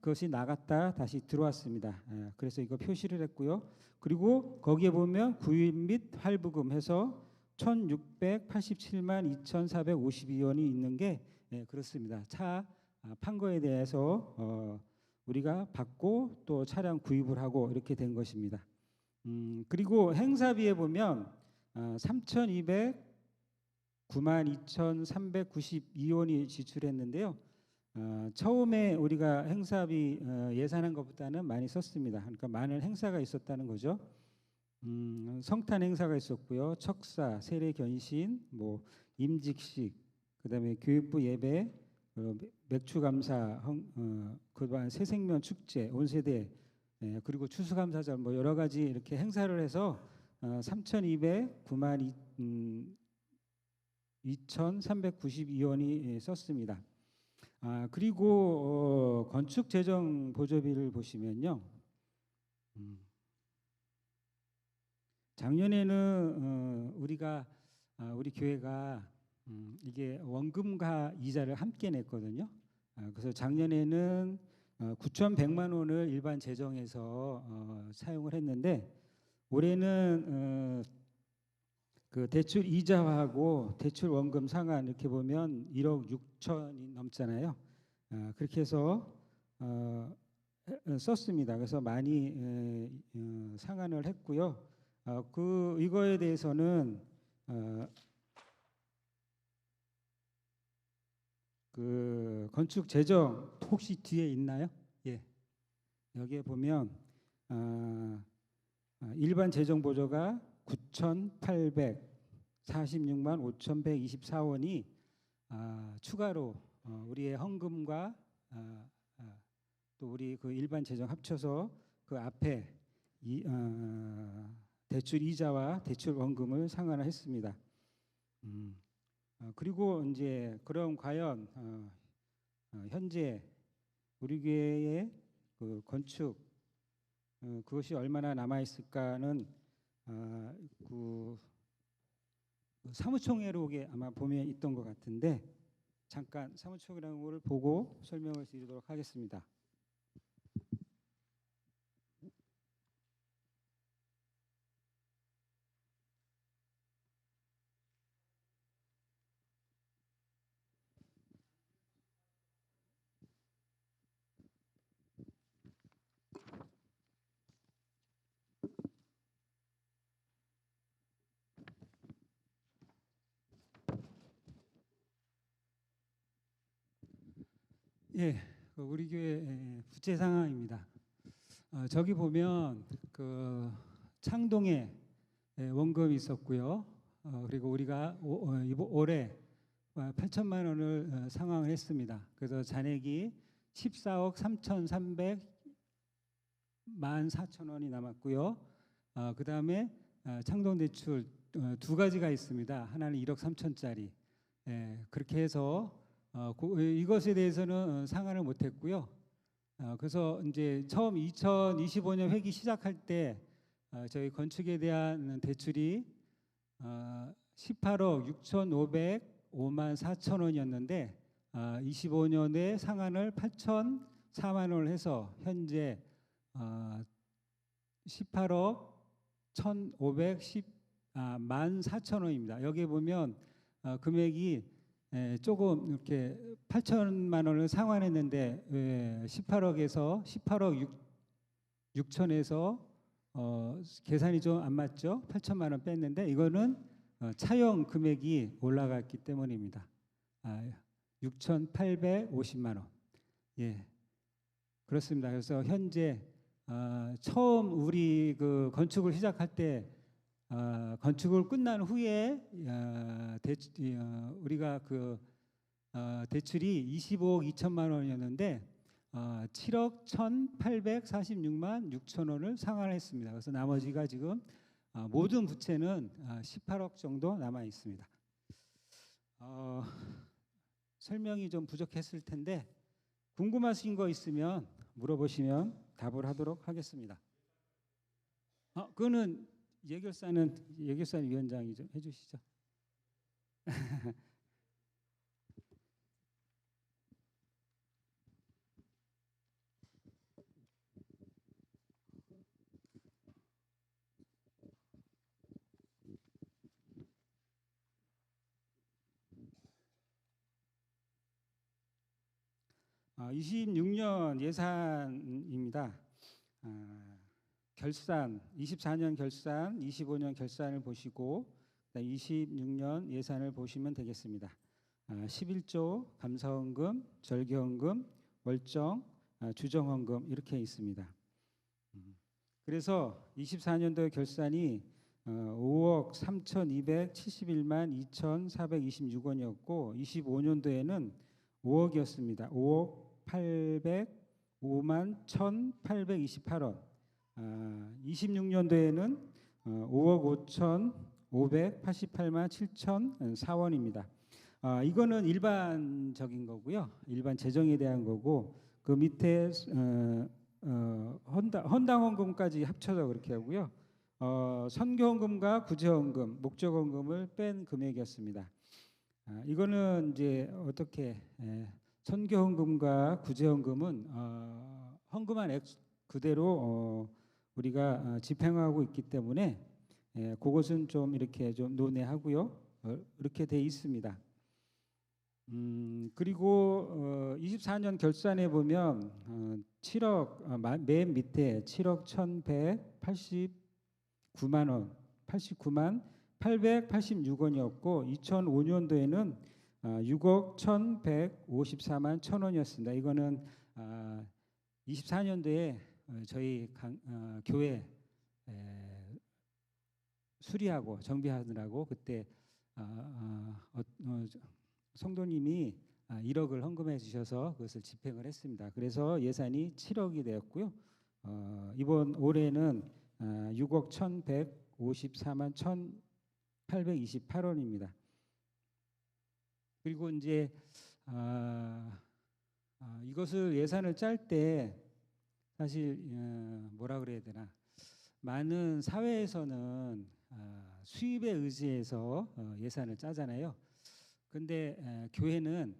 그것이 나갔다 다시 들어왔습니다. 그래서 이거 표시를 했고요. 그리고 거기에 보면 구입 및 할부금 해서 1,687만 2,452원이 있는 게 그렇습니다. 차 판 거에 대해서 우리가 받고 또 차량 구입을 하고 이렇게 된 것입니다. 그리고 행사비에 보면 3,209만 2,392원이 지출했는데요. 처음에 우리가 행사비 예산한 것보다는 많이 썼습니다. 그러니까 많은 행사가 있었다는 거죠. 성탄 행사가 있었고요. 척사, 세례 견신, 뭐 임직식, 그다음에 교육부 예배, 맥주 감사, 그다음 새생명 축제, 온세대, 그리고 추수감사절 뭐 여러 가지 이렇게 행사를 해서 3,209만 2,392원이 썼습니다. 그리고 건축 재정 보조비를 보시면요. 작년에는 우리 교회가 이게 원금과 이자를 함께 냈거든요. 그래서 작년에는 9,100만 원을 일반 재정에서 사용을 했는데 올해는 그 대출 이자하고 대출 원금 상환 이렇게 보면 1억 6천이 넘잖아요. 그렇게 해서 썼습니다. 그래서 많이 상환을 했고요. 이거에 대해서는 그 건축 재정 혹시 뒤에 있나요? 예, 여기에 보면 일반 재정 보조가 9,846만 5,124원이 추가로 우리의 헌금과 또 우리 그 일반 재정 합쳐서 그 앞에 대출 이자와 대출 원금을 상환을 했습니다. 그리고 이제 그럼 과연 현재 우리 교회의 그 건축 그것이 얼마나 남아 있을까는 그 사무총회록에 아마 보면 있던 것 같은데 잠깐 사무총회록을 보고 설명을 드리도록 하겠습니다. 예, 우리 교회 부채 상황입니다. 저기 보면 그 창동에 원금이 있었고요. 그리고 우리가 올해 8천만 원을 상환을 했습니다. 그래서 잔액이 14억 3,314,000원이 남았고요. 그 다음에 창동 대출 두 가지가 있습니다. 하나는 1억 3천짜리. 그렇게 해서 이것에 대해서는 상환을 못했고요. 그래서 이제 처음 2025년 회기 시작할 때 저희 건축에 대한 대출이 18억 6,505만 4천 원이었는데 25년에 상환을 8,004만 원을 해서 현재 18억 1,510만 4천 원입니다. 여기 보면 금액이 조금 이렇게 8천만 원을 상환했는데 18억에서 18억 6천에서 계산이 좀 안 맞죠? 8천만 원 뺐는데 이거는 차용 금액이 올라갔기 때문입니다. 6,850만 원. 예, 그렇습니다. 그래서 현재 처음 우리 그 건축을 시작할 때 건축을 끝난 후에 우리가 그 대출이 25억 2천만 원이었는데 7억 1,846만 6천 원을 상환했습니다. 그래서 나머지가 지금 모든 부채는 18억 정도 남아 있습니다. 설명이 좀 부족했을 텐데 궁금하신 거 있으면 물어보시면 답을 하도록 하겠습니다. 그거는 예결산 위원장이 좀 해주시죠. 아, 26년 예산입니다. 결산 24년 결산, 25년 결산을 보시고 26년 예산을 보시면 되겠습니다. 11조 감사헌금, 절개헌금, 월정, 주정헌금 이렇게 있습니다. 그래서 24년도의 결산이 5억 3,271만 2,426원이었고 25년도에는 5억이었습니다. 5억 805만 1,828원. 26년도에는 5억 5,588만 7,004원입니다. 이거는 일반적인 거고요. 일반 재정에 대한 거고 그 밑에 헌당헌금까지 합쳐서 그렇게 하고요. 선교헌금과 구제헌금, 목적헌금을 뺀 금액이었습니다. 이거는 이제 어떻게 선교헌금과 구제헌금은 헌금한 액 그대로 우리가 집행하고 있기 때문에 그것은 좀 이렇게 좀 논의하고요. 이렇게 돼 있습니다. 그리고 24년 결산에 보면 7억 맨 밑에 7억 1,189만 원, 89만 886원이었고 2005년도에는 6억 1,154만 1,000원이었습니다. 이거는 24년도에 저희 교회 수리하고 정비하느라고 그때 성도님이 1억을 헌금해 주셔서 그것을 집행을 했습니다. 그래서 예산이 7억이 되었고요. 이번 올해는 6억 1,154만 1,828원입니다. 그리고 이제 이것을 예산을 짤 때 사실 뭐라 그래야 되나, 많은 사회에서는 수입에 의지해서 예산을 짜잖아요. 근데 교회는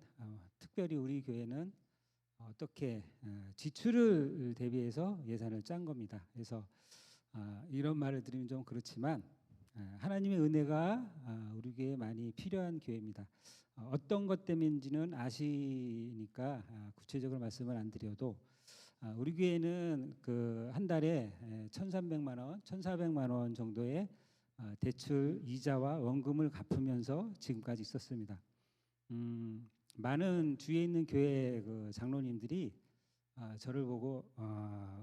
특별히 우리 교회는 어떻게 지출을 대비해서 예산을 짠 겁니다. 그래서 이런 말을 드리면 좀 그렇지만 하나님의 은혜가 우리 교회에 많이 필요한 교회입니다. 어떤 것 때문인지는 아시니까 구체적으로 말씀을 안 드려도 우리 교회는 그 한 달에 1,300만 원, 1,400만 원 정도의 대출 이자와 원금을 갚으면서 지금까지 있었습니다. 많은 주위에 있는 교회 그 장로님들이 저를 보고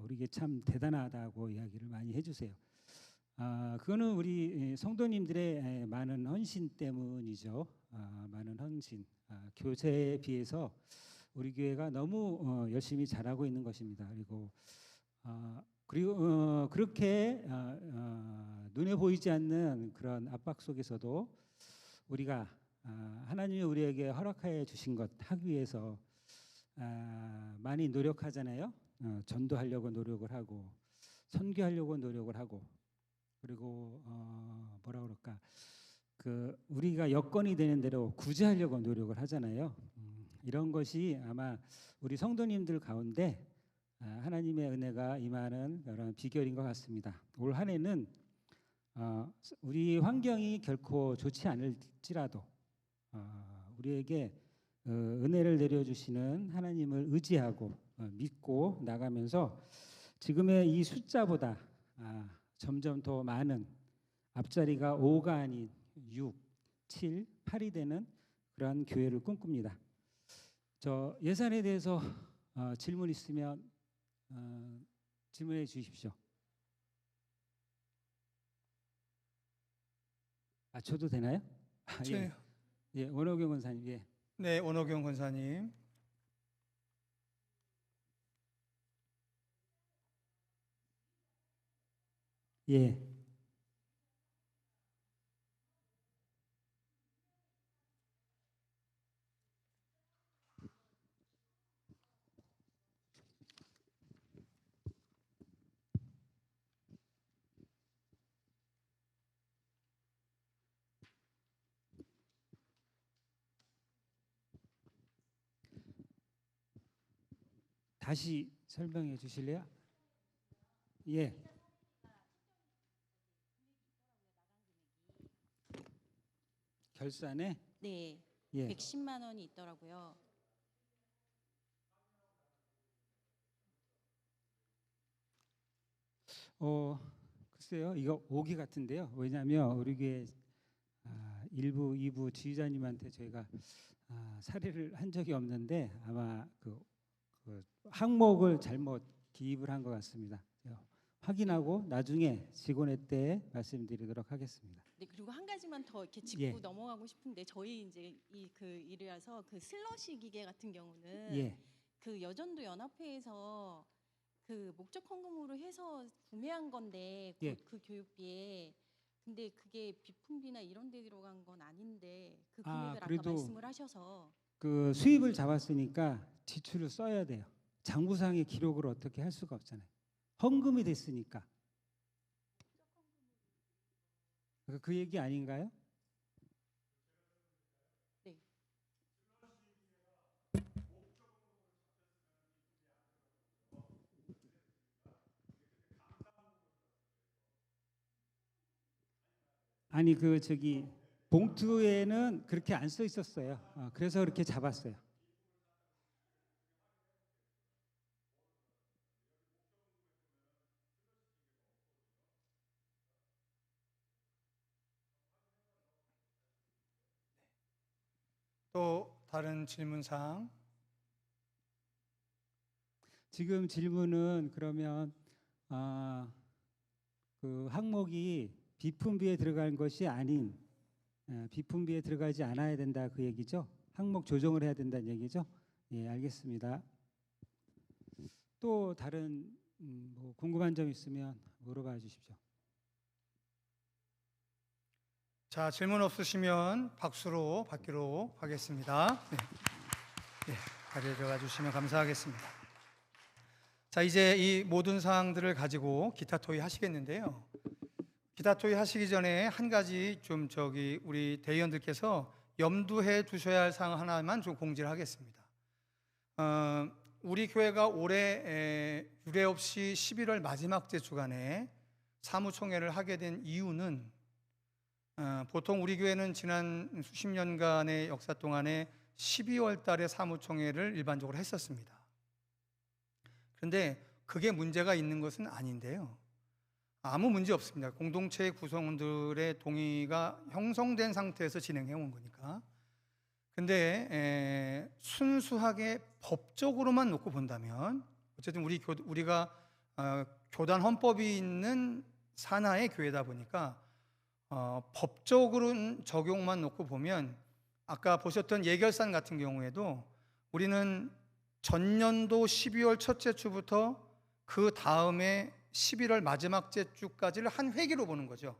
우리 교회 참 대단하다고 이야기를 많이 해주세요. 그거는 우리 성도님들의 많은 헌신 때문이죠. 많은 헌신, 교세에 비해서 우리 교회가 너무 열심히 잘하고 있는 것입니다. 그리고 그렇게 눈에 보이지 않는 그런 압박 속에서도 우리가 하나님이 우리에게 허락하여 주신 것 하기 위해서 많이 노력하잖아요. 전도하려고 노력을 하고 선교하려고 노력을 하고, 그리고 뭐라 그럴까, 그 우리가 여건이 되는 대로 구제하려고 노력을 하잖아요. 이런 것이 아마 우리 성도님들 가운데 하나님의 은혜가 임하는 그런 비결인 것 같습니다. 올 한 해는 우리 환경이 결코 좋지 않을지라도 우리에게 은혜를 내려주시는 하나님을 의지하고 믿고 나가면서 지금의 이 숫자보다 점점 더 많은, 앞자리가 5가 아닌 6, 7, 8이 되는 그러한 교회를 꿈꿉니다. 저 예산에 대해서 질문 있으면 질문해 주십시오. 저도 되나요? 예. 예, 원호경 권사님. 예. 네, 원호경 권사님. 예. 다시 설명해 주실래요? 예. 결산에 네, 예. 110만 원이 있더라고요. 글쎄요, 이거 오기 같은데요. 왜냐하면 우리 교회 1부, 2부 지휘자님한테 저희가 사례를 한 적이 없는데 아마 그 항목을 잘못 기입을 한 것 같습니다. 확인하고 나중에 직원회 때 말씀드리도록 하겠습니다. 네, 그리고 한 가지만 더 이렇게 짚고 예. 넘어가고 싶은데, 저희 이제 그 일이라서 그 슬러시 기계 같은 경우는 예. 그 여전도 연합회에서 그 목적 헌금으로 해서 구매한 건데 예. 그 교육비에, 근데 그게 비품비나 이런 데 들어간 건 아닌데 그 금액을 아까 그래도 말씀을 하셔서 그 수입을 잡았으니까 지출을 써야 돼요. 장부상의 기록을 어떻게 할 수가 없잖아요. 헌금이 됐으니까. 그 얘기 아닌가요? 네. 아니 그 저기 봉투에는 그렇게 안 써 있었어요. 그래서 그렇게 잡았어요. 또 다른 질문 사항. 지금 질문은 그러면 그 항목이 비품비에 들어간 것이 아닌 비품비에 들어가지 않아야 된다 그 얘기죠? 항목 조정을 해야 된다는 얘기죠? 예, 알겠습니다. 또 다른 뭐 궁금한 점 있으면 물어봐 주십시오. 자, 질문 없으시면 박수로 받기로 하겠습니다. 네. 네, 자리에 들어가 주시면 감사하겠습니다. 자, 이제 이 모든 사항들을 가지고 기타 토의 하시겠는데요. 기타 토의 하시기 전에 한 가지 좀 우리 대의원들께서 염두해 두셔야 할 사항 하나만 좀 공지를 하겠습니다. 우리 교회가 올해 유례 없이 11월 마지막 주간에 사무총회를 하게 된 이유는 보통 우리 교회는 지난 수십 년간의 역사 동안에 12월 달에 사무총회를 일반적으로 했었습니다. 그런데 그게 문제가 있는 것은 아닌데요. 아무 문제 없습니다. 공동체 구성원들의 동의가 형성된 상태에서 진행해 온 거니까. 근데 순수하게 법적으로만 놓고 본다면 어쨌든 우리가 교단 헌법이 있는 산하의 교회다 보니까 법적으로 적용만 놓고 보면 아까 보셨던 예결산 같은 경우에도 우리는 전년도 12월 첫째 주부터 그 다음에 11월 마지막 주까지를 한 회기로 보는 거죠.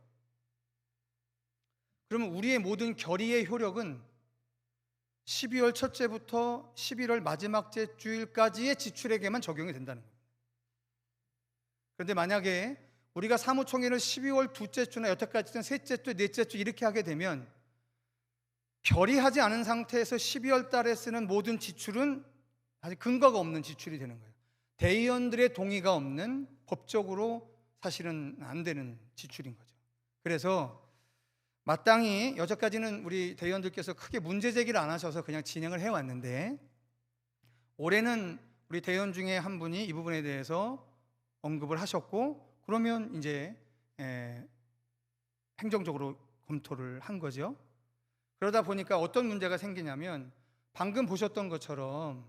그러면 우리의 모든 결의의 효력은 12월 첫째부터 11월 마지막 주일까지의 지출에게만 적용이 된다는 겁니다. 그런데 만약에 우리가 사무총회를 12월 둘째 주나 여태까지는 셋째 주, 넷째 주 이렇게 하게 되면 결의하지 않은 상태에서 12월 달에 쓰는 모든 지출은 사실 근거가 없는 지출이 되는 거예요. 대의원들의 동의가 없는 법적으로 사실은 안 되는 지출인 거죠. 그래서 마땅히 여태까지는 우리 대의원들께서 크게 문제 제기를 안 하셔서 그냥 진행을 해왔는데 올해는 우리 대의원 중에 한 분이 이 부분에 대해서 언급을 하셨고 그러면 이제 행정적으로 검토를 한 거죠. 그러다 보니까 어떤 문제가 생기냐면 방금 보셨던 것처럼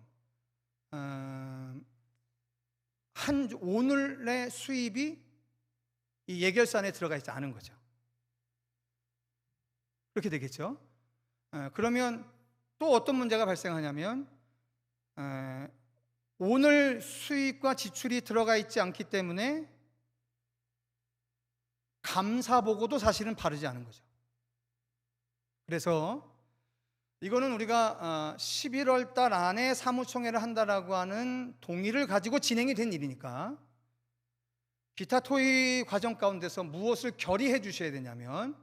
오늘의 수입이 이 예결산에 들어가 있지 않은 거죠. 그렇게 되겠죠. 그러면 또 어떤 문제가 발생하냐면 오늘 수입과 지출이 들어가 있지 않기 때문에 감사보고도 사실은 바르지 않은 거죠. 그래서 이거는 우리가 11월 달 안에 사무총회를 한다라고 하는 동의를 가지고 진행이 된 일이니까 기타 토의 과정 가운데서 무엇을 결의해 주셔야 되냐면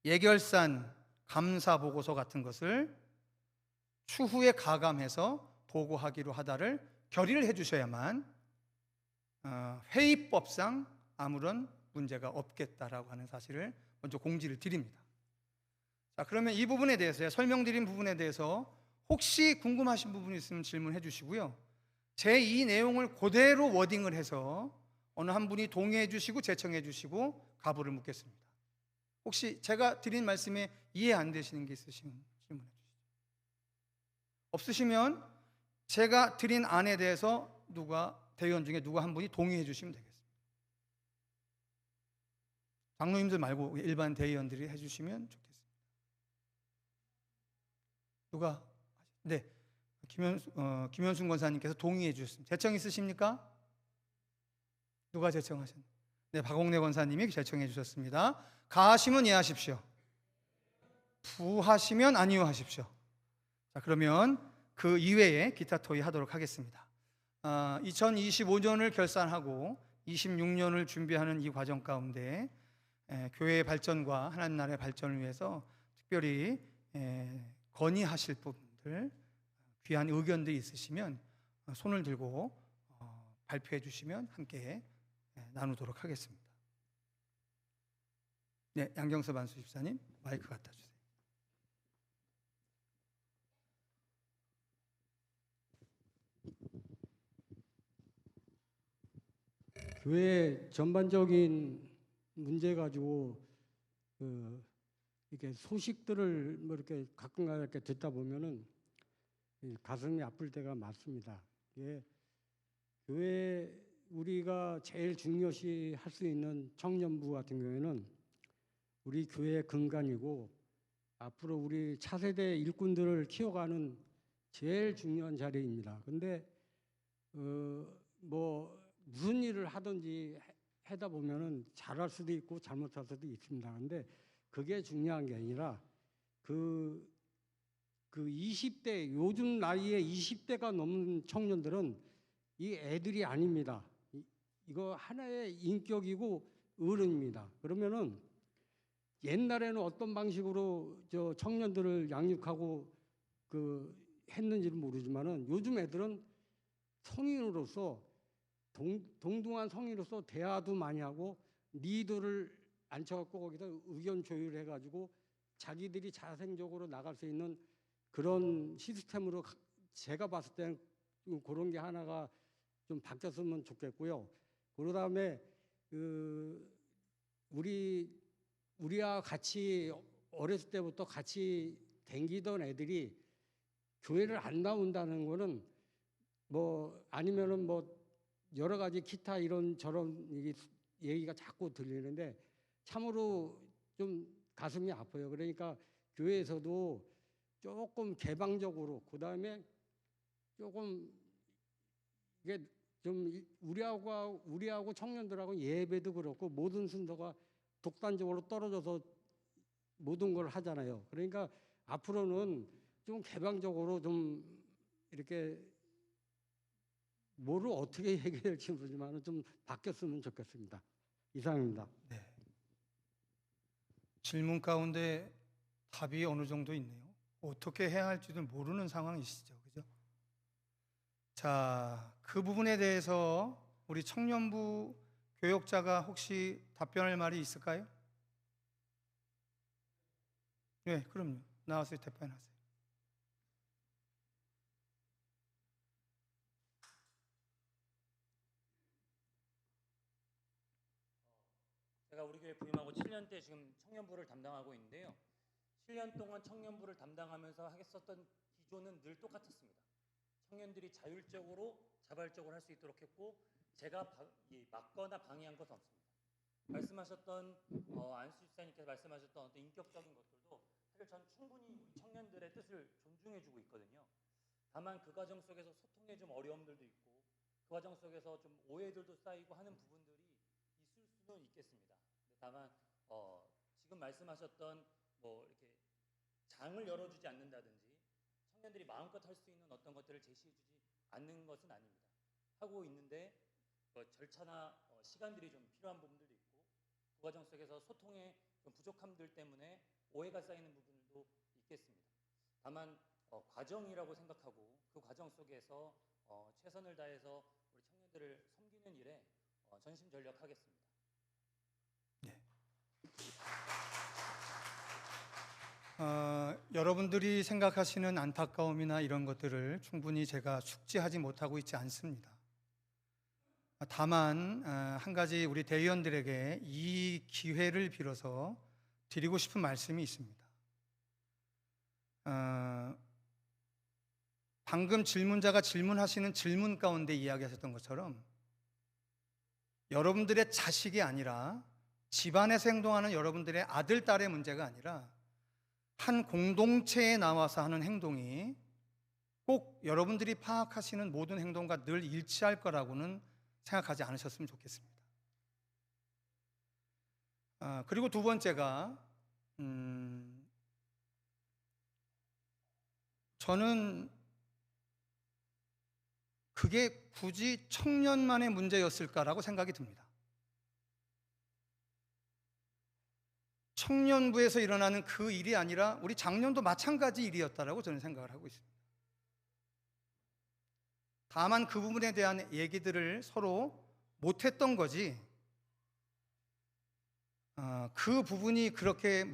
예결산, 감사보고서 같은 것을 추후에 가감해서 보고하기로 하다를 결의를 해 주셔야만 회의법상 아무런 문제가 없겠다라고 하는 사실을 먼저 공지를 드립니다. 자, 그러면 이 부분에 대해서 설명드린 부분에 대해서 혹시 궁금하신 부분이 있으면 질문해 주시고요. 제 이 내용을 그대로 워딩을 해서 어느 한 분이 동의해 주시고 제청해 주시고 가부를 묻겠습니다. 혹시 제가 드린 말씀에 이해 안 되시는 게 있으시면 질문해 주시죠. 없으시면 제가 드린 안에 대해서 대의원 중에 누가 한 분이 동의해 주시면 되겠습니다. 장로님들 말고 일반 대의원들이 해 주시면 좋겠습니다. 누가? 네, 김현순 권사님께서 동의해 주셨습니다. 제청 있으십니까? 누가 제청하셨나요? 네, 박옥래 권사님이 제청해 주셨습니다. 가하시면 예하십시오. 부하시면 아니요하십시오. 자, 그러면 그 이외에 기타 토의 하도록 하겠습니다. 2025년을 결산하고 26년을 준비하는 이 과정 가운데 교회의 발전과 하나님 나라의 발전을 위해서 특별히 건의하실 부분들, 귀한 의견들이 있으시면 손을 들고 발표해 주시면 함께 나누도록 하겠습니다. 네, 양경섭 안수 집사님 마이크 갖다 주세요. 교회 전반적인 문제 가지고 이렇게 소식들을 뭐 이렇게 가끔가다 이렇게 듣다 보면은 이 가슴이 아플 때가 많습니다. 예, 교회 우리가 제일 중요시 할 수 있는 청년부 같은 경우에는 우리 교회의 근간이고 앞으로 우리 차세대 일꾼들을 키워가는 제일 중요한 자리입니다. 근데 뭐 무슨 일을 하든지 하다 보면은 잘할 수도 있고 잘못할 수도 있습니다. 근데 그게 중요한 게 아니라 그 20대 요즘 나이에 20대가 넘는 청년들은 이 애들이 아닙니다. 이거 하나의 인격이고 어른입니다. 그러면은 옛날에는 어떤 방식으로 저 청년들을 양육하고 했는지는 모르지만은 요즘 애들은 성인으로서 동등한 성인으로서 대화도 많이 하고 리더를 앉혀갖고 거기서 의견 조율해가지고 자기들이 자생적으로 나갈 수 있는 그런 시스템으로 제가 봤을 때는 그런 게 하나가 좀 바뀌었으면 좋겠고요. 그다음에 우리와 같이 어렸을 때부터 같이 댕기던 애들이 교회를 안 나온다는 거는 뭐 아니면은 뭐 여러 가지 기타 이런 저런 얘기가 자꾸 들리는데 참으로 좀 가슴이 아파요. 그러니까 교회에서도 조금 개방적으로 그다음에 조금 이게 좀 우리하고 청년들하고 예배도 그렇고 모든 순서가 독단적으로 떨어져서 모든 걸 하잖아요. 그러니까 앞으로는 좀 개방적으로 좀 이렇게 뭐를 어떻게 해결될지 모르지만 좀 바뀌었으면 좋겠습니다. 이상입니다. 네. 질문 가운데 답이 어느 정도 있네요. 어떻게 해야 할지도 모르는 상황이시죠. 그죠? 자, 그 부분에 대해서 우리 청년부 교역자가 혹시 답변할 말이 있을까요? 네, 그럼요. 나와서 답변하세요. 제가 우리 교회 부임하고 7년째 지금 청년부를 담당하고 있는데요. 7년 동안 청년부를 담당하면서 했었던 기조는 늘 똑같았습니다. 청년들이 자율적으로 자발적으로 할 수 있도록 했고 제가 막거나 방해한 것은 없습니다. 말씀하셨던 안수 집사님께서 말씀하셨던 어떤 인격적인 것들도 사실 전 충분히 우리 청년들의 뜻을 존중해주고 있거든요. 다만 그 과정 속에서 소통에 좀 어려움들도 있고 그 과정 속에서 좀 오해들도 쌓이고 하는 부분들이 있을 수는 있겠습니다. 다만 지금 말씀하셨던 뭐 이렇게 장을 열어주지 않는다든지 청년들이 마음껏 할 수 있는 어떤 것들을 제시해주지 않는 것은 아닙니다. 하고 있는데 절차나 시간들이 좀 필요한 부분들도 있고 그 과정 속에서 소통의 부족함들 때문에 오해가 쌓이는 부분도 있겠습니다. 다만 과정이라고 생각하고 그 과정 속에서 최선을 다해서 우리 청년들을 섬기는 일에 전심전력하겠습니다. 네. 여러분들이 생각하시는 안타까움이나 이런 것들을 충분히 제가 숙지하지 못하고 있지 않습니다. 다만 한 가지 우리 대의원들에게 이 기회를 빌어서 드리고 싶은 말씀이 있습니다. 방금 질문자가 질문하시는 질문 가운데 이야기하셨던 것처럼 여러분들의 자식이 아니라 집안에서 행동하는 여러분들의 아들, 딸의 문제가 아니라 한 공동체에 나와서 하는 행동이 꼭 여러분들이 파악하시는 모든 행동과 늘 일치할 거라고는 생각하지 않으셨으면 좋겠습니다. 그리고 두 번째가 저는 그게 굳이 청년만의 문제였을까라고 생각이 듭니다. 청년부에서 일어나는 그 일이 아니라 우리 장년도 마찬가지 일이었다라고 저는 생각을 하고 있습니다. 다만 그 부분에 대한 얘기들을 서로 못했던 거지 그 부분이 그렇게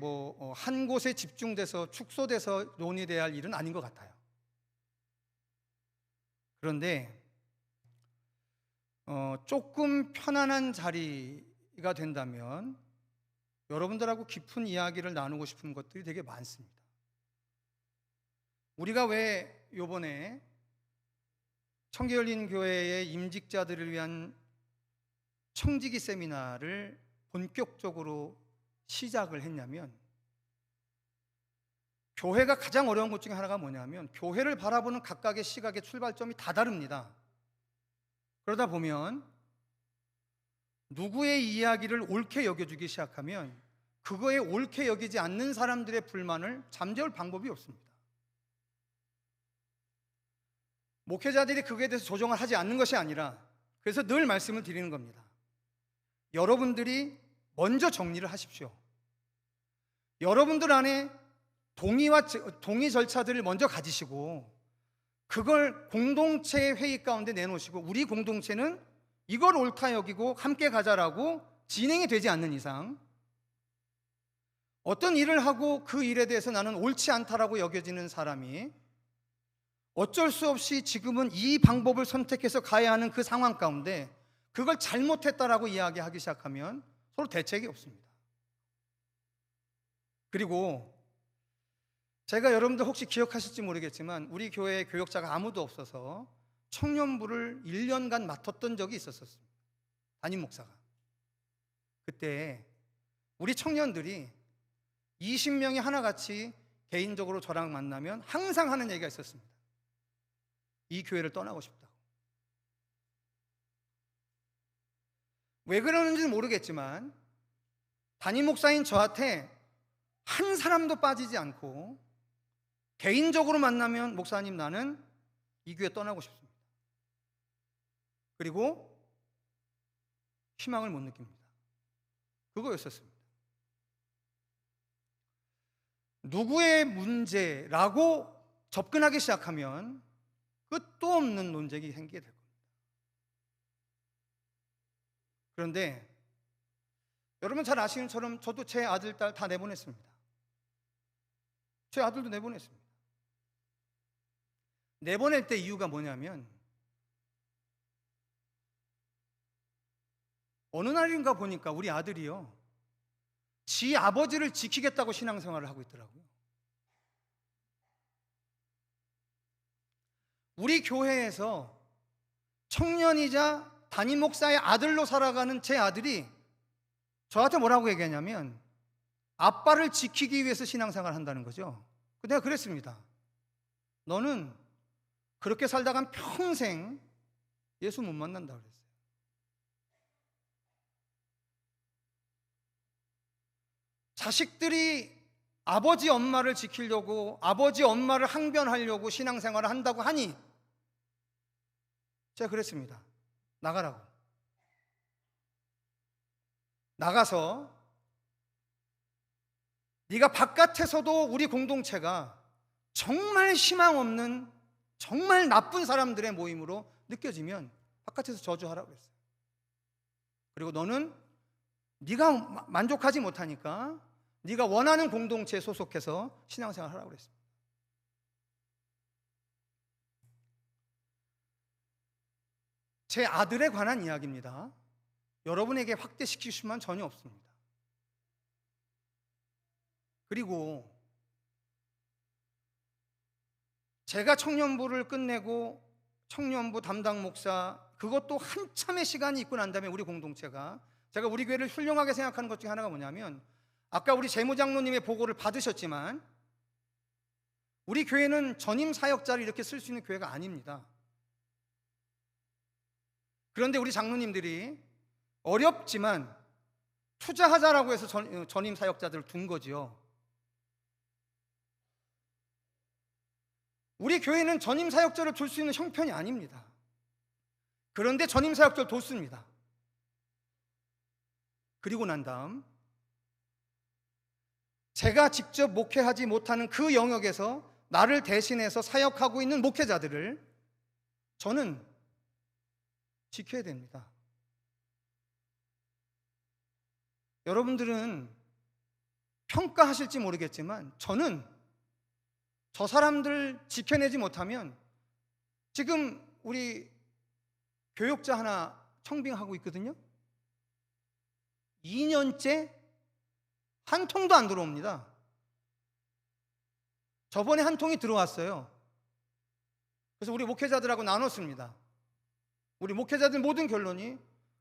한 곳에 집중돼서 축소돼서 논의돼야 할 일은 아닌 것 같아요. 그런데 조금 편안한 자리가 된다면 여러분들하고 깊은 이야기를 나누고 싶은 것들이 되게 많습니다. 우리가 왜 요번에 청계열린교회의 임직자들을 위한 청지기 세미나를 본격적으로 시작을 했냐면, 교회가 가장 어려운 것 중에 하나가 뭐냐면 교회를 바라보는 각각의 시각의 출발점이 다 다릅니다. 그러다 보면 누구의 이야기를 옳게 여겨주기 시작하면 그거에 옳게 여기지 않는 사람들의 불만을 잠재울 방법이 없습니다. 목회자들이 그거에 대해서 조정을 하지 않는 것이 아니라, 그래서 늘 말씀을 드리는 겁니다. 여러분들이 먼저 정리를 하십시오. 여러분들 안에 동의 절차들을 먼저 가지시고 그걸 공동체 회의 가운데 내놓으시고, 우리 공동체는 이걸 옳다 여기고 함께 가자라고 진행이 되지 않는 이상, 어떤 일을 하고 그 일에 대해서 나는 옳지 않다라고 여겨지는 사람이 어쩔 수 없이 지금은 이 방법을 선택해서 가야 하는 그 상황 가운데 그걸 잘못했다라고 이야기하기 시작하면 서로 대책이 없습니다. 그리고 제가 여러분들 혹시 기억하실지 모르겠지만 우리 교회에 교역자가 아무도 없어서 청년부를 1년간 맡았던 적이 있었습니다. 담임 목사가. 그때 우리 청년들이 20명이 하나같이 개인적으로 저랑 만나면 항상 하는 얘기가 있었습니다. 이 교회를 떠나고 싶다고. 왜 그러는지는 모르겠지만 담임 목사인 저한테 한 사람도 빠지지 않고 개인적으로 만나면 목사님 나는 이 교회 떠나고 싶습니다. 그리고 희망을 못 느낍니다. 그거였었습니다. 누구의 문제라고 접근하기 시작하면 끝도 없는 논쟁이 생기게 될 겁니다. 그런데 여러분 잘 아시는 것처럼 저도 제 아들, 딸 다 내보냈습니다. 제 아들도 내보냈습니다. 내보낼 때 이유가 뭐냐면 어느 날인가 보니까 우리 아들이요, 지 아버지를 지키겠다고 신앙생활을 하고 있더라고요. 우리 교회에서 청년이자 담임 목사의 아들로 살아가는 제 아들이 저한테 뭐라고 얘기하냐면 아빠를 지키기 위해서 신앙생활을 한다는 거죠. 내가 그랬습니다. 너는 그렇게 살다간 평생 예수 못 만난다 그랬어요. 자식들이 아버지 엄마를 지키려고, 아버지 엄마를 항변하려고 신앙생활을 한다고 하니 제가 그랬습니다. 나가라고. 나가서 네가 바깥에서도 우리 공동체가 정말 희망 없는 정말 나쁜 사람들의 모임으로 느껴지면 바깥에서 저주하라고 했어요. 그리고 너는 네가 만족하지 못하니까 네가 원하는 공동체에 소속해서 신앙생활 하라고 그랬습니다. 제 아들에 관한 이야기입니다. 여러분에게 확대시킬 수만 전혀 없습니다. 그리고 제가 청년부를 끝내고 청년부 담당 목사, 그것도 한참의 시간이 있고 난 다음에 우리 공동체가, 제가 우리 교회를 훌륭하게 생각하는 것 중에 하나가 뭐냐면, 아까 우리 재무장로님의 보고를 받으셨지만 우리 교회는 전임 사역자를 이렇게 쓸 수 있는 교회가 아닙니다. 그런데 우리 장로님들이 어렵지만 투자하자라고 해서 전임 사역자들을 둔 거지요. 우리 교회는 전임 사역자를 둘 수 있는 형편이 아닙니다. 그런데 전임 사역자를 뒀습니다. 그리고 난 다음 제가 직접 목회하지 못하는 그 영역에서 나를 대신해서 사역하고 있는 목회자들을 저는 지켜야 됩니다. 여러분들은 평가하실지 모르겠지만 저는 저 사람들 지켜내지 못하면 지금 우리 교역자 하나 청빙하고 있거든요. 2년째 한 통도 안 들어옵니다. 저번에 한 통이 들어왔어요. 그래서 우리 목회자들하고 나눴습니다. 우리 목회자들 모든 결론이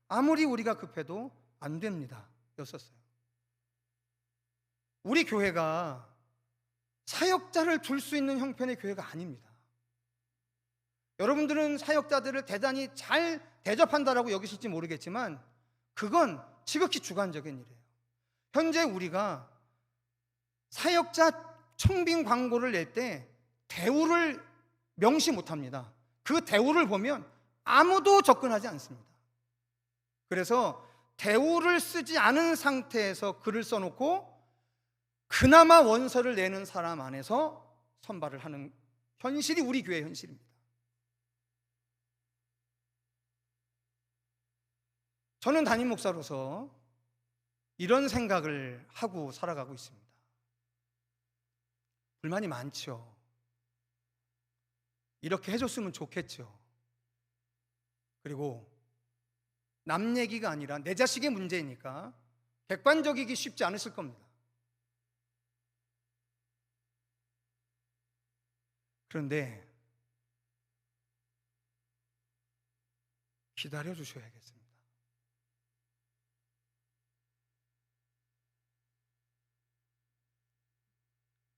아무리 우리가 급해도 안 됩니다 였었어요. 우리 교회가 사역자를 둘 수 있는 형편의 교회가 아닙니다. 여러분들은 사역자들을 대단히 잘 대접한다라고 여기실지 모르겠지만 그건 지극히 주관적인 일이에요. 현재 우리가 사역자 청빙 광고를 낼 때 대우를 명시 못합니다. 그 대우를 보면 아무도 접근하지 않습니다. 그래서 대우를 쓰지 않은 상태에서 글을 써놓고 그나마 원서를 내는 사람 안에서 선발을 하는 현실이 우리 교회의 현실입니다. 저는 담임 목사로서 이런 생각을 하고 살아가고 있습니다. 불만이 많죠. 이렇게 해줬으면 좋겠죠. 그리고 남 얘기가 아니라 내 자식의 문제이니까 객관적이기 쉽지 않으실 겁니다. 그런데 기다려 주셔야겠습니다.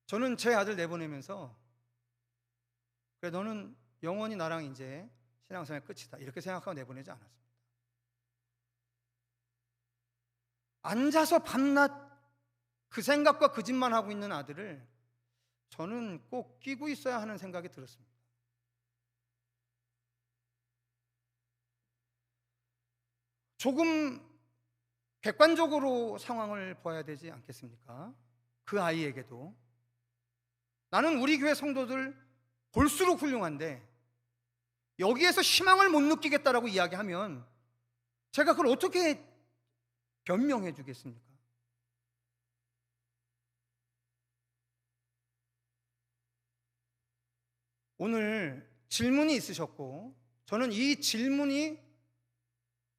저는 제 아들 내보내면서 그래 너는 영원히 나랑 이제 신앙생활 끝이다 이렇게 생각하고 내보내지 않았습니다. 앉아서 밤낮 그 생각과 그 짓만 하고 있는 아들을 저는 꼭 끼고 있어야 하는 생각이 들었습니다. 조금 객관적으로 상황을 봐야 되지 않겠습니까? 그 아이에게도 나는 우리 교회 성도들 볼수록 훌륭한데 여기에서 희망을 못 느끼겠다라고 이야기하면 제가 그걸 어떻게 변명해 주겠습니까? 오늘 질문이 있으셨고 저는 이 질문이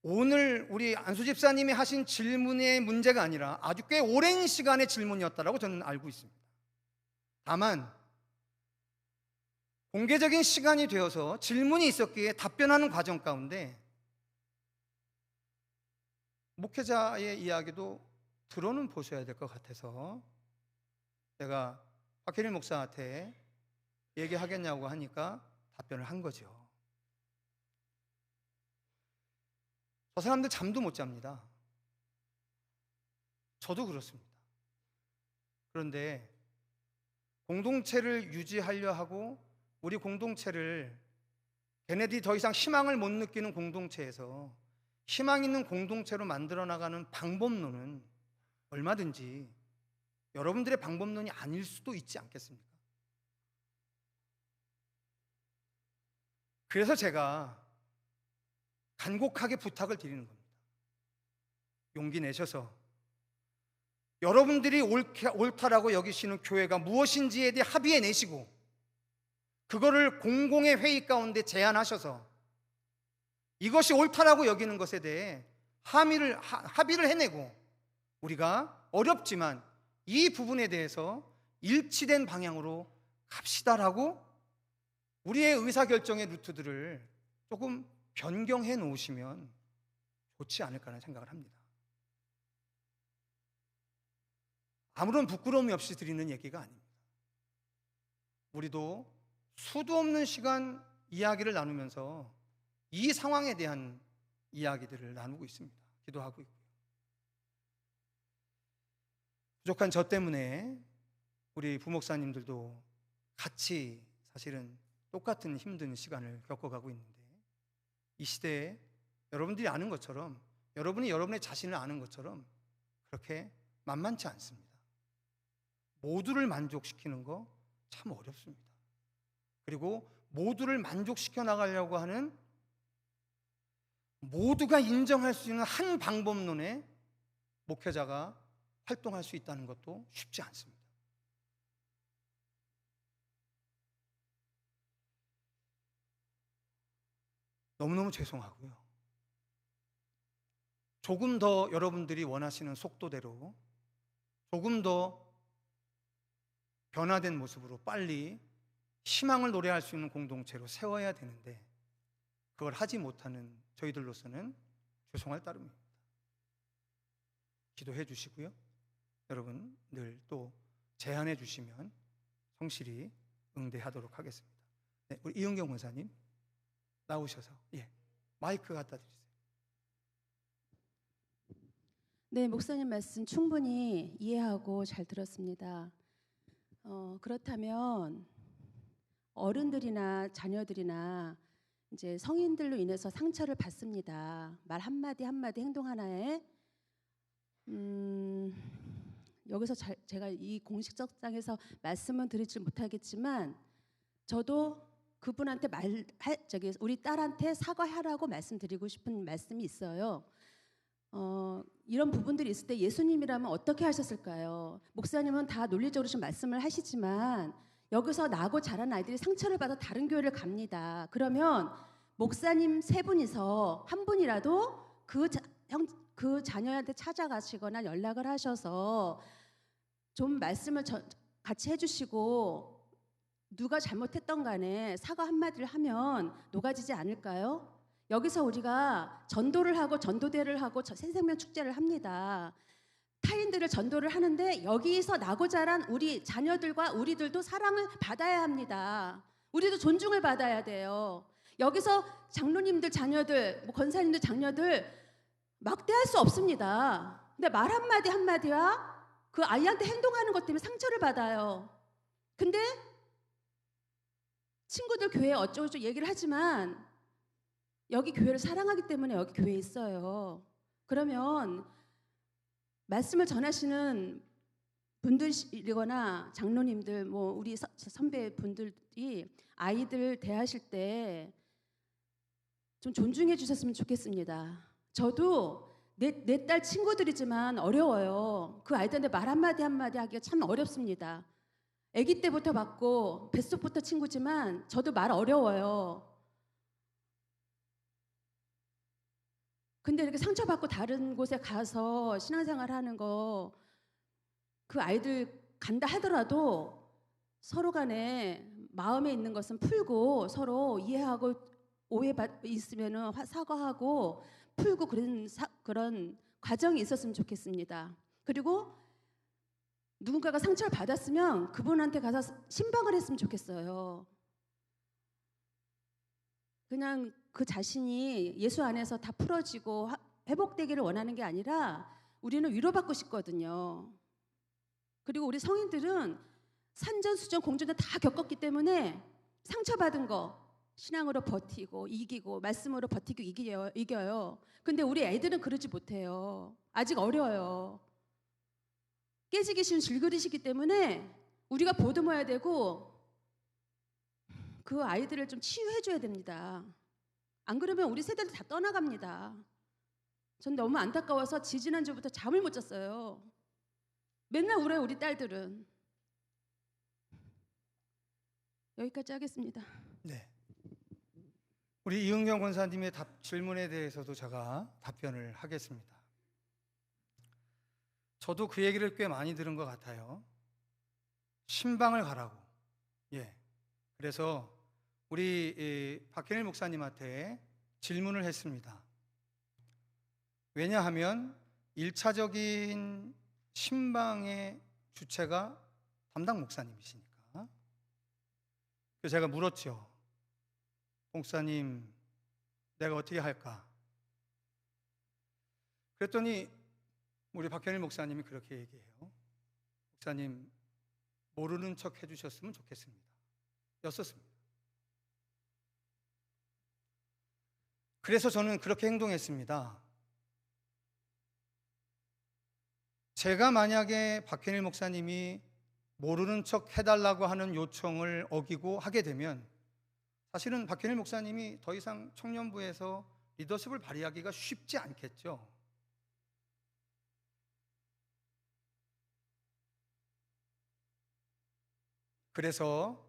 오늘 우리 안수 집사님이 하신 질문의 문제가 아니라 아주 꽤 오랜 시간의 질문이었다라고 저는 알고 있습니다. 다만 공개적인 시간이 되어서 질문이 있었기에 답변하는 과정 가운데 목회자의 이야기도 들어는 보셔야 될 것 같아서 제가 박혜린 목사한테 얘기하겠냐고 하니까 답변을 한 거죠. 저 사람들 잠도 못 잡니다. 저도 그렇습니다. 그런데 공동체를 유지하려 하고 우리 공동체를 걔네들이 더 이상 희망을 못 느끼는 공동체에서 희망 있는 공동체로 만들어 나가는 방법론은 얼마든지 여러분들의 방법론이 아닐 수도 있지 않겠습니까? 그래서 제가 간곡하게 부탁을 드리는 겁니다. 용기 내셔서 여러분들이 옳다라고 여기시는 교회가 무엇인지에 대해 합의해 내시고 그거를 공공의 회의 가운데 제안하셔서 이것이 옳다라고 여기는 것에 대해 합의를 해내고 우리가 어렵지만 이 부분에 대해서 일치된 방향으로 갑시다라고 우리의 의사결정의 루트들을 조금 변경해 놓으시면 좋지 않을까 하는 생각을 합니다. 아무런 부끄러움이 없이 드리는 얘기가 아닙니다. 우리도 수도 없는 시간 이야기를 나누면서 이 상황에 대한 이야기들을 나누고 있습니다. 기도하고 있고요. 부족한 저 때문에 우리 부목사님들도 같이 사실은 똑같은 힘든 시간을 겪어가고 있는데 이 시대에 여러분들이 아는 것처럼 여러분이 여러분의 자신을 아는 것처럼 그렇게 만만치 않습니다. 모두를 만족시키는 거 참 어렵습니다. 그리고 모두를 만족시켜 나가려고 하는 모두가 인정할 수 있는 한 방법론에 목회자가 활동할 수 있다는 것도 쉽지 않습니다. 너무너무 죄송하고요. 조금 더 여러분들이 원하시는 속도대로 조금 더 변화된 모습으로 빨리 희망을 노래할 수 있는 공동체로 세워야 되는데 그걸 하지 못하는 저희들로서는 죄송할 따름입니다. 기도해 주시고요. 여러분 늘 또 제안해 주시면 성실히 응대하도록 하겠습니다. 네, 우리 이은경 원사님 나오셔서 마이크 갖다 드리세요. 네, 목사님 말씀 충분히 이해하고 잘 들었습니다. 그렇다면 어른들이나 자녀들이나 이제 성인들로 인해서 상처를 받습니다. 말 한마디 한마디 행동 하나에 여기서 제가 이 공식적장에서 말씀은 드리지 못하겠지만 저도 그분한테 우리 딸한테 사과하라고 말씀드리고 싶은 말씀이 있어요. 이런 부분들이 있을 때 예수님이라면 어떻게 하셨을까요? 목사님은 다 논리적으로 좀 말씀을 하시지만 여기서 나고 자란 아이들이 상처를 받아 다른 교회를 갑니다. 그러면 목사님 세 분이서 한 분이라도 그 자녀한테 찾아가시거나 연락을 하셔서 좀 말씀을 같이 해주시고 누가 잘못했던 간에 사과 한마디를 하면 녹아지지 않을까요? 여기서 우리가 전도를 하고 전도대를 하고 새생명 축제를 합니다. 타인들을 전도를 하는데 여기서 나고 자란 우리 자녀들과 우리들도 사랑을 받아야 합니다. 우리도 존중을 받아야 돼요. 여기서 장로님들 자녀들, 권사님들 자녀들 막대할 수 없습니다. 근데 말 한마디 한마디와 그 아이한테 행동하는 것 때문에 상처를 받아요. 근데 친구들 교회 어쩌고저쩌고 얘기를 하지만 여기 교회를 사랑하기 때문에 여기 교회에 있어요. 그러면 말씀을 전하시는 분들이거나 장로님들, 우리 선배분들이 아이들 대하실 때 좀 존중해 주셨으면 좋겠습니다. 저도 내 딸 친구들이지만 어려워요. 그 아이들한테 말 한마디 한마디 하기가 참 어렵습니다. 아기 때부터 받고 뱃속부터 친구지만 저도 말 어려워요. 근데 이렇게 상처받고 다른 곳에 가서 신앙생활 하는 거 그 아이들 간다 하더라도 서로 간에 마음에 있는 것은 풀고 서로 이해하고 오해 있으면 사과하고 풀고 그런 과정이 있었으면 좋겠습니다. 그리고 누군가가 상처를 받았으면 그분한테 가서 신방을 했으면 좋겠어요. 그냥 그 자신이 예수 안에서 다 풀어지고 회복되기를 원하는 게 아니라 우리는 위로받고 싶거든요. 그리고 우리 성인들은 산전수전 공전을 다 겪었기 때문에 상처받은 거 신앙으로 버티고 이기고 말씀으로 버티고 이겨요. 근데 우리 애들은 그러지 못해요. 아직 어려요. 깨지기 쉬운 질그릇이기 때문에 우리가 보듬어야 되고 그 아이들을 좀 치유해줘야 됩니다. 안 그러면 우리 세대들 다 떠나갑니다. 전 너무 안타까워서 지지난주부터 잠을 못 잤어요. 맨날 울어요, 우리 딸들은. 여기까지 하겠습니다. 네. 우리 이은경 권사님의 질문에 대해서도 제가 답변을 하겠습니다. 저도 그 얘기를 꽤 많이 들은 것 같아요. 신방을 가라고. 그래서 우리 박현일 목사님한테 질문을 했습니다. 왜냐하면 1차적인 신방의 주체가 담당 목사님이시니까. 그래서 제가 물었죠. 목사님, 내가 어떻게 할까? 그랬더니 우리 박현일 목사님이 그렇게 얘기해요. 목사님, 모르는 척 해주셨으면 좋겠습니다. 였었습니다. 그래서 저는 그렇게 행동했습니다. 제가 만약에 박현일 목사님이 모르는 척 해달라고 하는 요청을 어기고 하게 되면 사실은 박현일 목사님이 더 이상 청년부에서 리더십을 발휘하기가 쉽지 않겠죠. 그래서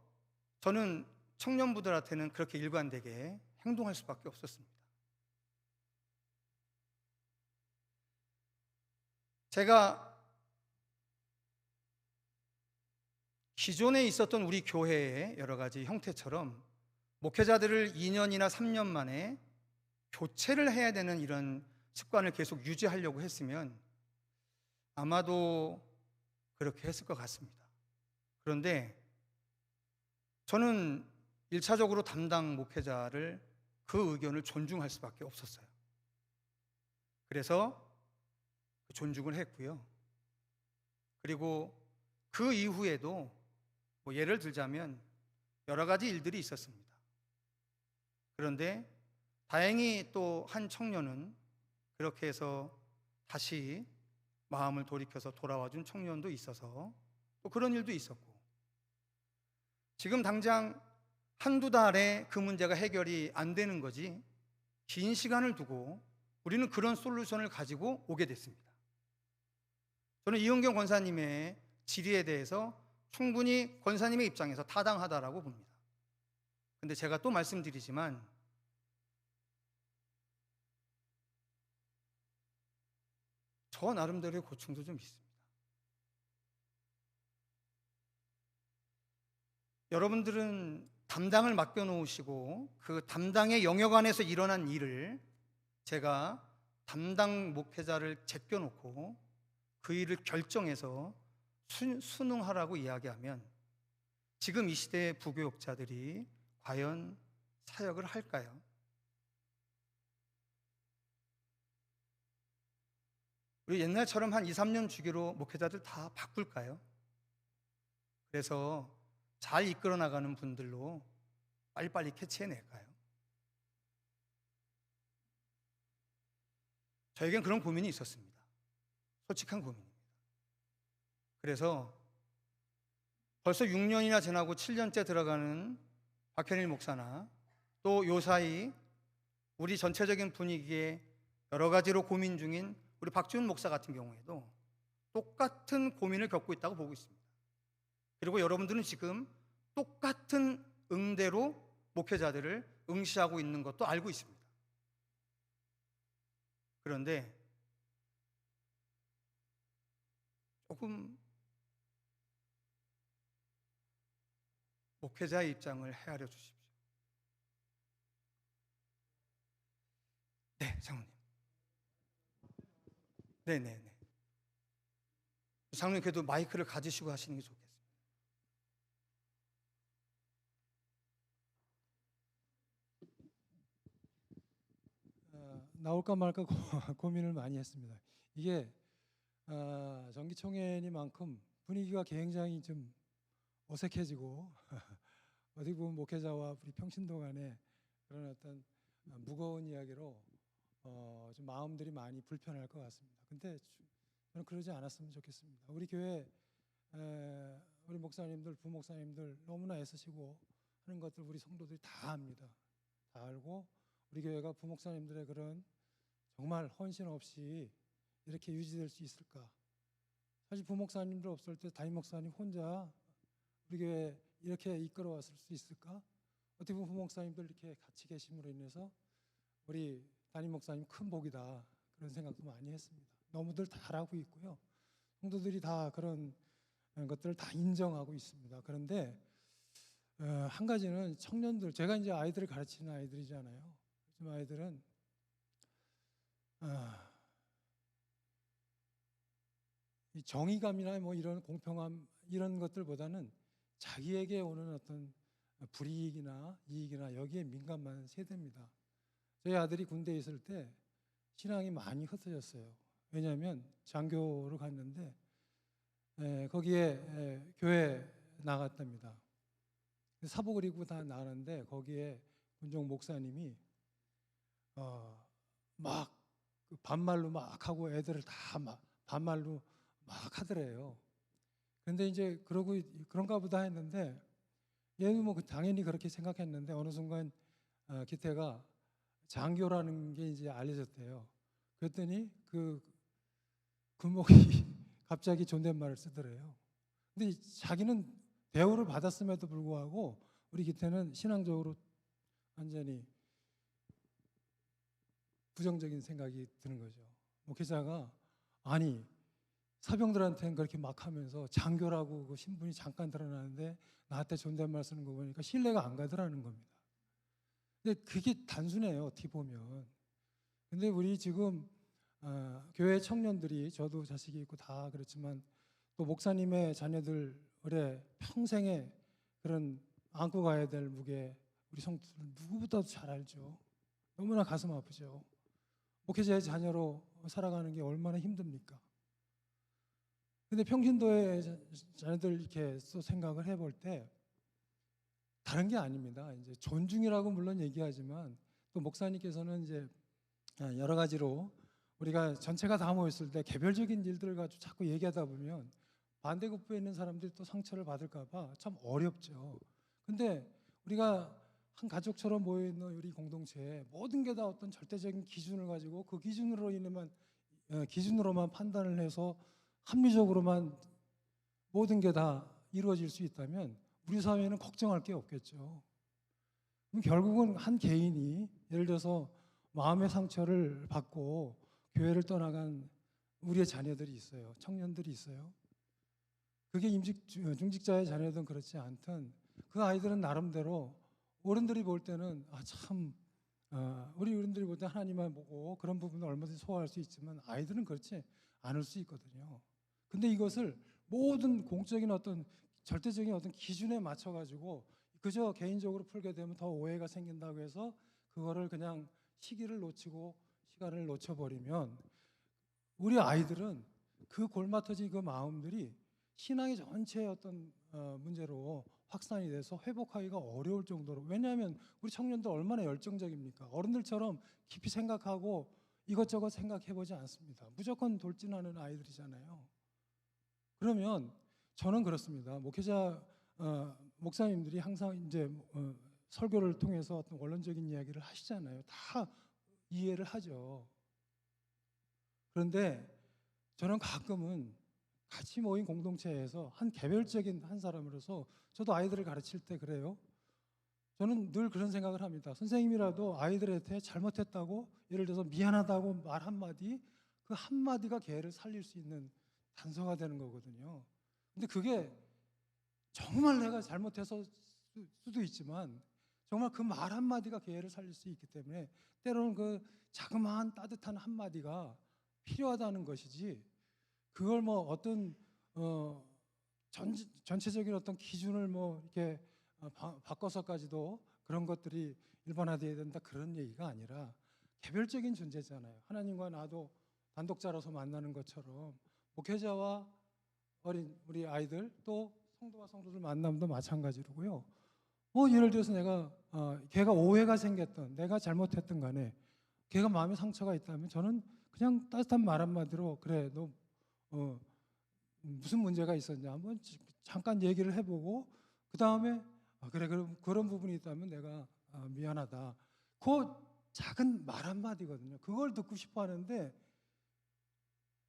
저는 청년부들한테는 그렇게 일관되게 행동할 수밖에 없었습니다. 제가 기존에 있었던 우리 교회의 여러 가지 형태처럼 목회자들을 2년이나 3년 만에 교체를 해야 되는 이런 습관을 계속 유지하려고 했으면 아마도 그렇게 했을 것 같습니다. 그런데 저는 1차적으로 담당 목회자를 그 의견을 존중할 수밖에 없었어요. 그래서 존중을 했고요. 그리고 그 이후에도 뭐 예를 들자면 여러 가지 일들이 있었습니다. 그런데 다행히 또 한 청년은 그렇게 해서 다시 마음을 돌이켜서 돌아와 준 청년도 있어서 또 그런 일도 있었고, 지금 당장 한두 달에 그 문제가 해결이 안 되는 거지 긴 시간을 두고 우리는 그런 솔루션을 가지고 오게 됐습니다. 저는 이은경 권사님의 질의에 대해서 충분히 권사님의 입장에서 타당하다라고 봅니다. 근데 제가 또 말씀드리지만 저 나름대로의 고충도 좀 있습니다. 여러분들은 담당을 맡겨놓으시고 그 담당의 영역 안에서 일어난 일을 제가 담당 목회자를 제껴놓고 그 일을 결정해서 순응하라고 이야기하면 지금 이 시대의 부교육자들이 과연 사역을 할까요? 우리 옛날처럼 한 2, 3년 주기로 목회자들 다 바꿀까요? 그래서 잘 이끌어 나가는 분들로 빨리빨리 캐치해낼까요? 저에겐 그런 고민이 있었습니다. 솔직한 고민입니다. 그래서 벌써 6년이나 지나고 7년째 들어가는 박현일 목사나 또 요 사이 우리 전체적인 분위기에 여러 가지로 고민 중인 우리 박지훈 목사 같은 경우에도 똑같은 고민을 겪고 있다고 보고 있습니다. 그리고 여러분들은 지금 똑같은 응대로 목회자들을 응시하고 있는 것도 알고 있습니다. 그런데 조금 목회자의 입장을 헤아려 주십시오. 네, 장로님. 네네네. 장로님 그래도 마이크를 가지시고 하시는 게 좋겠습니다. 나올까 말까 고민을 많이 했습니다. 이게 정기총회니만큼 분위기가 굉장히 좀 어색해지고 어떻게 보면 목회자와 우리 평신도 간에 그런 어떤 무거운 이야기로 좀 마음들이 많이 불편할 것 같습니다. 근데 저는 그러지 않았으면 좋겠습니다. 우리 교회 우리 목사님들, 부목사님들 너무나 애쓰시고 하는 것들 우리 성도들이 다 압니다. 다 알고 우리 교회가 부목사님들의 그런 정말 헌신 없이 이렇게 유지될 수 있을까? 사실 부목사님들 없을 때 담임 목사님 혼자 우리 교회 이렇게 이끌어왔을 수 있을까? 어떻게 보면 부목사님들 이렇게 같이 계심으로 인해서 우리 담임 목사님 큰 복이다 그런 생각도 많이 했습니다. 너무들 잘하고 있고요. 성도들이 다 그런 것들을 다 인정하고 있습니다. 그런데 한 가지는 청년들, 제가 이제 아이들을 가르치는 아이들이잖아요. 요즘 아이들은 이 정의감이나 뭐 이런 공평함 이런 것들보다는 자기에게 오는 어떤 불이익이나 이익이나 여기에 민감한 세대입니다. 저희 아들이 군대에 있을 때 신앙이 많이 흩어졌어요. 왜냐하면 장교로 갔는데 거기에 교회 나갔답니다. 사복을 입고 다 나가는데 거기에 군종 목사님이 막 반말로 막 하고 애들을 다 반말로 막 하더래요. 그런데 이제 그러고 그런가 보다 했는데 얘는 뭐 당연히 그렇게 생각했는데 어느 순간 기태가 장교라는 게 이제 알려졌대요. 그랬더니 그 금목이 갑자기 존댓말을 쓰더래요. 근데 자기는 대우를 받았음에도 불구하고 우리 기태는 신앙적으로 완전히 부정적인 생각이 드는 거죠. 목회자가 아니 사병들한테는 그렇게 막 하면서 장교라고 그 신분이 잠깐 드러나는데 나한테 존댓말 쓰는 거 보니까 신뢰가 안 가더라는 겁니다. 근데 그게 단순해요, 어떻게 보면. 근데 우리 지금 교회 청년들이, 저도 자식이 있고 다 그렇지만 또 목사님의 자녀들의 평생에 그런 안고 가야 될 무게, 우리 성도들 누구보다도 잘 알죠. 너무나 가슴 아프죠. 목회자의 자녀로 살아가는 게 얼마나 힘듭니까? 근데 평신도의 자녀들 이렇게 또 생각을 해볼 때 다른 게 아닙니다. 이제 존중이라고 물론 얘기하지만 또 목사님께서는 이제 여러 가지로 우리가 전체가 다 모였을 때 개별적인 일들을 가지고 자꾸 얘기하다 보면 반대급부에 있는 사람들이 또 상처를 받을까 봐 참 어렵죠. 근데 우리가 한 가족처럼 모여있는 우리 공동체에 모든 게 다 어떤 절대적인 기준을 가지고 그 기준으로만 판단을 해서 합리적으로만 모든 게 다 이루어질 수 있다면 우리 사회는 걱정할 게 없겠죠. 그럼 결국은 한 개인이 예를 들어서 마음의 상처를 받고 교회를 떠나간 우리의 자녀들이 있어요. 청년들이 있어요. 그게 중직자의 자녀든 그렇지 않든 그 아이들은 나름대로 어른들이 볼 때는 우리 어른들이 볼 때 하나님만 보고 그런 부분을 얼마든지 소화할 수 있지만 아이들은 그렇지 않을 수 있거든요. 근데 이것을 모든 공적인 어떤 절대적인 어떤 기준에 맞춰 가지고 그저 개인적으로 풀게 되면 더 오해가 생긴다고 해서 그거를 그냥 시기를 놓치고 시간을 놓쳐버리면 우리 아이들은 그 골마터진 그 마음들이 신앙의 전체의 어떤 문제로 확산이 돼서 회복하기가 어려울 정도로. 왜냐하면 우리 청년들 얼마나 열정적입니까? 어른들처럼 깊이 생각하고 이것저것 생각해보지 않습니다. 무조건 돌진하는 아이들이잖아요. 그러면 저는 그렇습니다. 목사님들이 항상 이제 설교를 통해서 어떤 원론적인 이야기를 하시잖아요. 다 이해를 하죠. 그런데 저는 가끔은 같이 모인 공동체에서 한 개별적인 한 사람으로서 저도 아이들을 가르칠 때 그래요. 저는 늘 그런 생각을 합니다. 선생님이라도 아이들한테 잘못했다고 예를 들어서 미안하다고 말 한마디, 그 한마디가 걔를 살릴 수 있는 단서가 되는 거거든요. 근데 그게 정말 내가 잘못해서 수도 있지만 정말 그 말 한마디가 걔를 살릴 수 있기 때문에 때로는 그 자그마한 따뜻한 한마디가 필요하다는 것이지 그걸 뭐 어떤 전체적인 어떤 기준을 뭐 이렇게 바꿔서까지도 그런 것들이 일반화되어야 된다 그런 얘기가 아니라 개별적인 존재잖아요. 하나님과 나도 단독자로서 만나는 것처럼 목회자와 어린 우리 아이들 또 성도와 성도들 만남도 마찬가지로고요. 예를 들어서 내가 걔가 오해가 생겼던 내가 잘못했던 간에 걔가 마음에 상처가 있다면 저는 그냥 따뜻한 말 한마디로 그래 너 무슨 문제가 있었냐 한번 잠깐 얘기를 해보고 그 다음에 그래 그런 부분이 있다면 내가 미안하다. 그 작은 말 한마디거든요. 그걸 듣고 싶어 하는데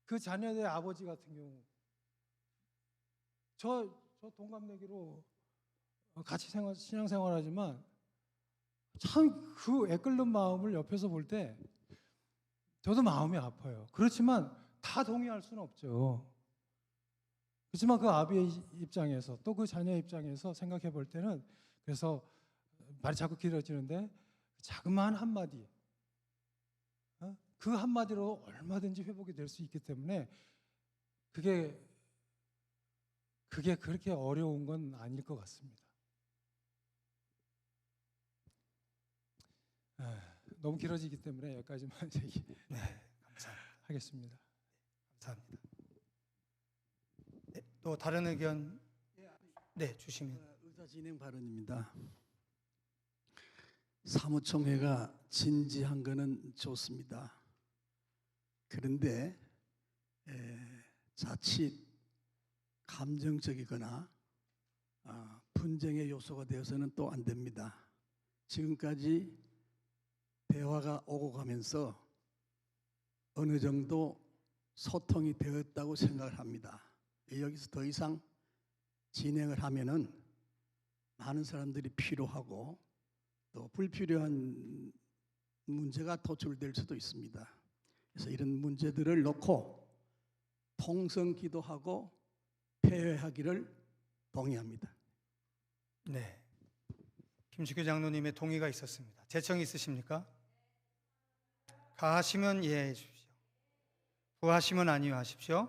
그 자녀의 아버지 같은 경우 저 동갑내기로 같이 신앙생활하지만 참 그 애끓는 마음을 옆에서 볼 때 저도 마음이 아파요. 그렇지만 다 동의할 수는 없죠. 그렇지만 그 아비의 입장에서 또 그 자녀의 입장에서 생각해 볼 때는 그래서 말이 자꾸 길어지는데 자그마한 한마디 그 한마디로 얼마든지 회복이 될 수 있기 때문에 그게 그렇게 어려운 건 아닐 것 같습니다. 너무 길어지기 때문에 여기까지만 하겠습니다. 감사합니다. 네, 또 다른 의견 주시면. 의사 진행 발언입니다. 사무총회가 진지한 거는 좋습니다. 그런데 자칫 감정적이거나 분쟁의 요소가 되어서는 또 안 됩니다. 지금까지 대화가 오고 가면서 어느 정도 소통이 되었다고 생각을 합니다. 여기서 더 이상 진행을 하면은 많은 사람들이 필요하고 또 불필요한 문제가 도출될 수도 있습니다. 그래서 이런 문제들을 놓고 통성 기도하고 폐회하기를 동의합니다. 네. 김식규 장로님의 동의가 있었습니다. 재청이 있으십니까? 가하시면 예해 주십시오. 부하시면 아니요 하십시오.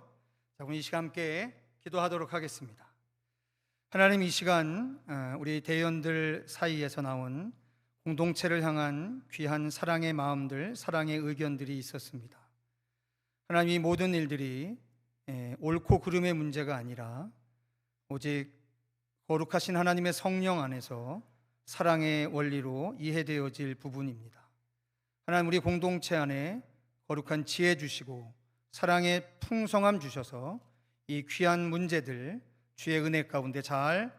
자, 그럼 이 시간 함께 기도하도록 하겠습니다. 하나님, 이 시간 우리 대의원들 사이에서 나온 공동체를 향한 귀한 사랑의 마음들, 사랑의 의견들이 있었습니다. 하나님, 이 모든 일들이 옳고 그름의 문제가 아니라 오직 거룩하신 하나님의 성령 안에서 사랑의 원리로 이해되어질 부분입니다. 하나님, 우리 공동체 안에 거룩한 지혜 주시고 사랑의 풍성함 주셔서 이 귀한 문제들 주의 은혜 가운데 잘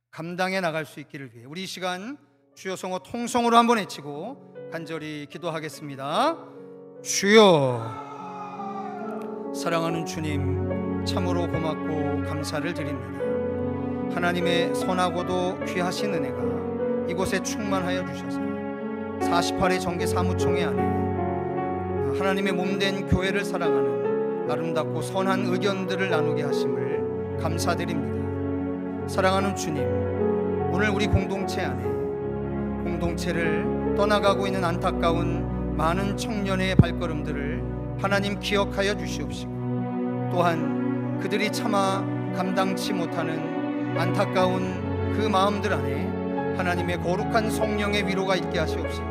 감당해 나갈 수 있기를 위해 우리 이 시간 주여 성호 통성으로 한번 외치고 간절히 기도하겠습니다. 주여, 사랑하는 주님, 참으로 고맙고 감사를 드립니다. 하나님의 선하고도 귀하신 은혜가 이곳에 충만하여 주셔서 48회 정기 사무총회 안에 하나님의 몸된 교회를 사랑하는 아름답고 선한 의견들을 나누게 하심을 감사드립니다. 사랑하는 주님, 오늘 우리 공동체 안에 공동체를 떠나가고 있는 안타까운 많은 청년의 발걸음들을 하나님 기억하여 주시옵시고, 또한 그들이 차마 감당치 못하는 안타까운 그 마음들 안에 하나님의 거룩한 성령의 위로가 있게 하시옵시고,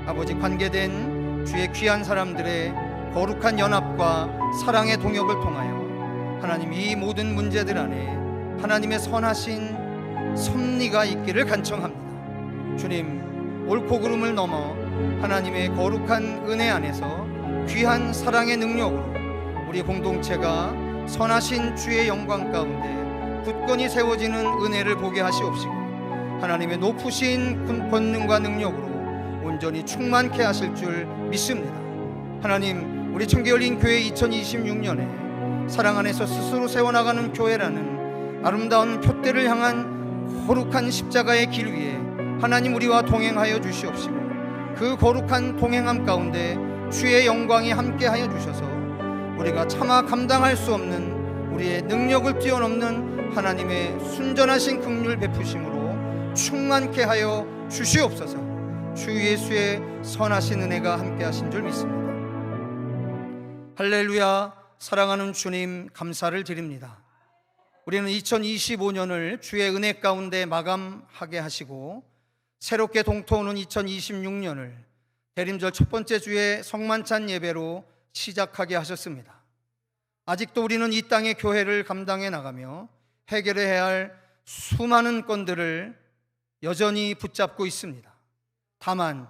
아버지, 관계된 주의 귀한 사람들의 거룩한 연합과 사랑의 동역을 통하여 하나님 이 모든 문제들 안에 하나님의 선하신 섭리가 있기를 간청합니다. 주님, 옳고 그름을 넘어 하나님의 거룩한 은혜 안에서 귀한 사랑의 능력으로 우리 공동체가 선하신 주의 영광 가운데 굳건히 세워지는 은혜를 보게 하시옵시고, 하나님의 높으신 권능과 능력으로 온전히 충만케 하실 줄 믿습니다. 하나님, 우리 청계열린 교회 2026년에 사랑 안에서 스스로 세워나가는 교회라는 아름다운 표대를 향한 거룩한 십자가의 길 위에 하나님 우리와 동행하여 주시옵시고, 그 거룩한 동행함 가운데 주의 영광이 함께하여 주셔서 우리가 차마 감당할 수 없는 우리의 능력을 뛰어넘는 하나님의 순전하신 긍휼 베푸심으로 충만케 하여 주시옵소서. 주 예수의 선하신 은혜가 함께하신 줄 믿습니다. 할렐루야. 사랑하는 주님, 감사를 드립니다. 우리는 2025년을 주의 은혜 가운데 마감하게 하시고 새롭게 동토오는 2026년을 대림절 첫 번째 주의 성만찬 예배로 시작하게 하셨습니다. 아직도 우리는 이 땅의 교회를 감당해 나가며 해결해야 할 수많은 건들을 여전히 붙잡고 있습니다. 다만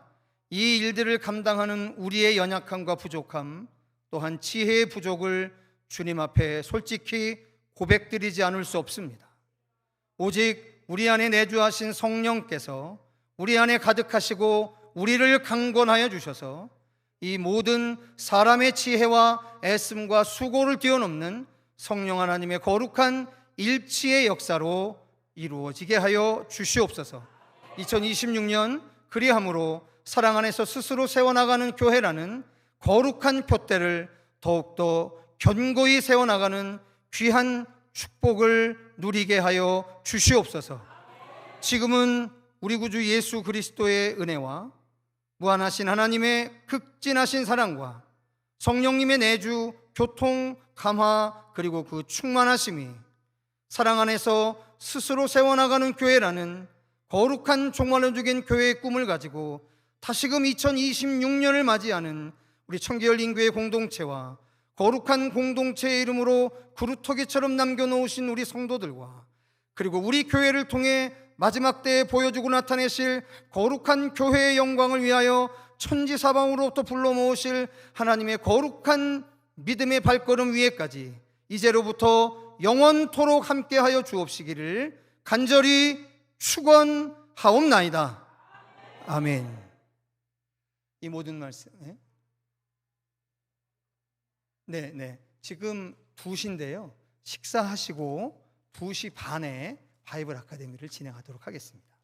이 일들을 감당하는 우리의 연약함과 부족함, 또한 지혜의 부족을 주님 앞에 솔직히 고백드리지 않을 수 없습니다. 오직 우리 안에 내주하신 성령께서 우리 안에 가득하시고 우리를 강권하여 주셔서 이 모든 사람의 지혜와 애씀과 수고를 뛰어넘는 성령 하나님의 거룩한 일치의 역사로 이루어지게 하여 주시옵소서. 2026년 그리함으로 사랑 안에서 스스로 세워나가는 교회라는 거룩한 표대를 더욱더 견고히 세워나가는 귀한 축복을 누리게 하여 주시옵소서. 지금은 우리 구주 예수 그리스도의 은혜와 무한하신 하나님의 극진하신 사랑과 성령님의 내주, 교통, 감화, 그리고 그 충만하심이 사랑 안에서 스스로 세워나가는 교회라는 거룩한 종말로 죽인 교회의 꿈을 가지고 다시금 2026년을 맞이하는 우리 청계열린교회 공동체와 거룩한 공동체의 이름으로 그루터기처럼 남겨놓으신 우리 성도들과, 그리고 우리 교회를 통해 마지막 때에 보여주고 나타내실 거룩한 교회의 영광을 위하여 천지사방으로부터 불러 모으실 하나님의 거룩한 믿음의 발걸음 위에까지 이제로부터 영원토록 함께하여 주옵시기를 간절히 축원하옵나이다. 아멘. 이 모든 말씀, 네. 지금 2시인데요. 식사하시고 2시 반에 바이블 아카데미를 진행하도록 하겠습니다.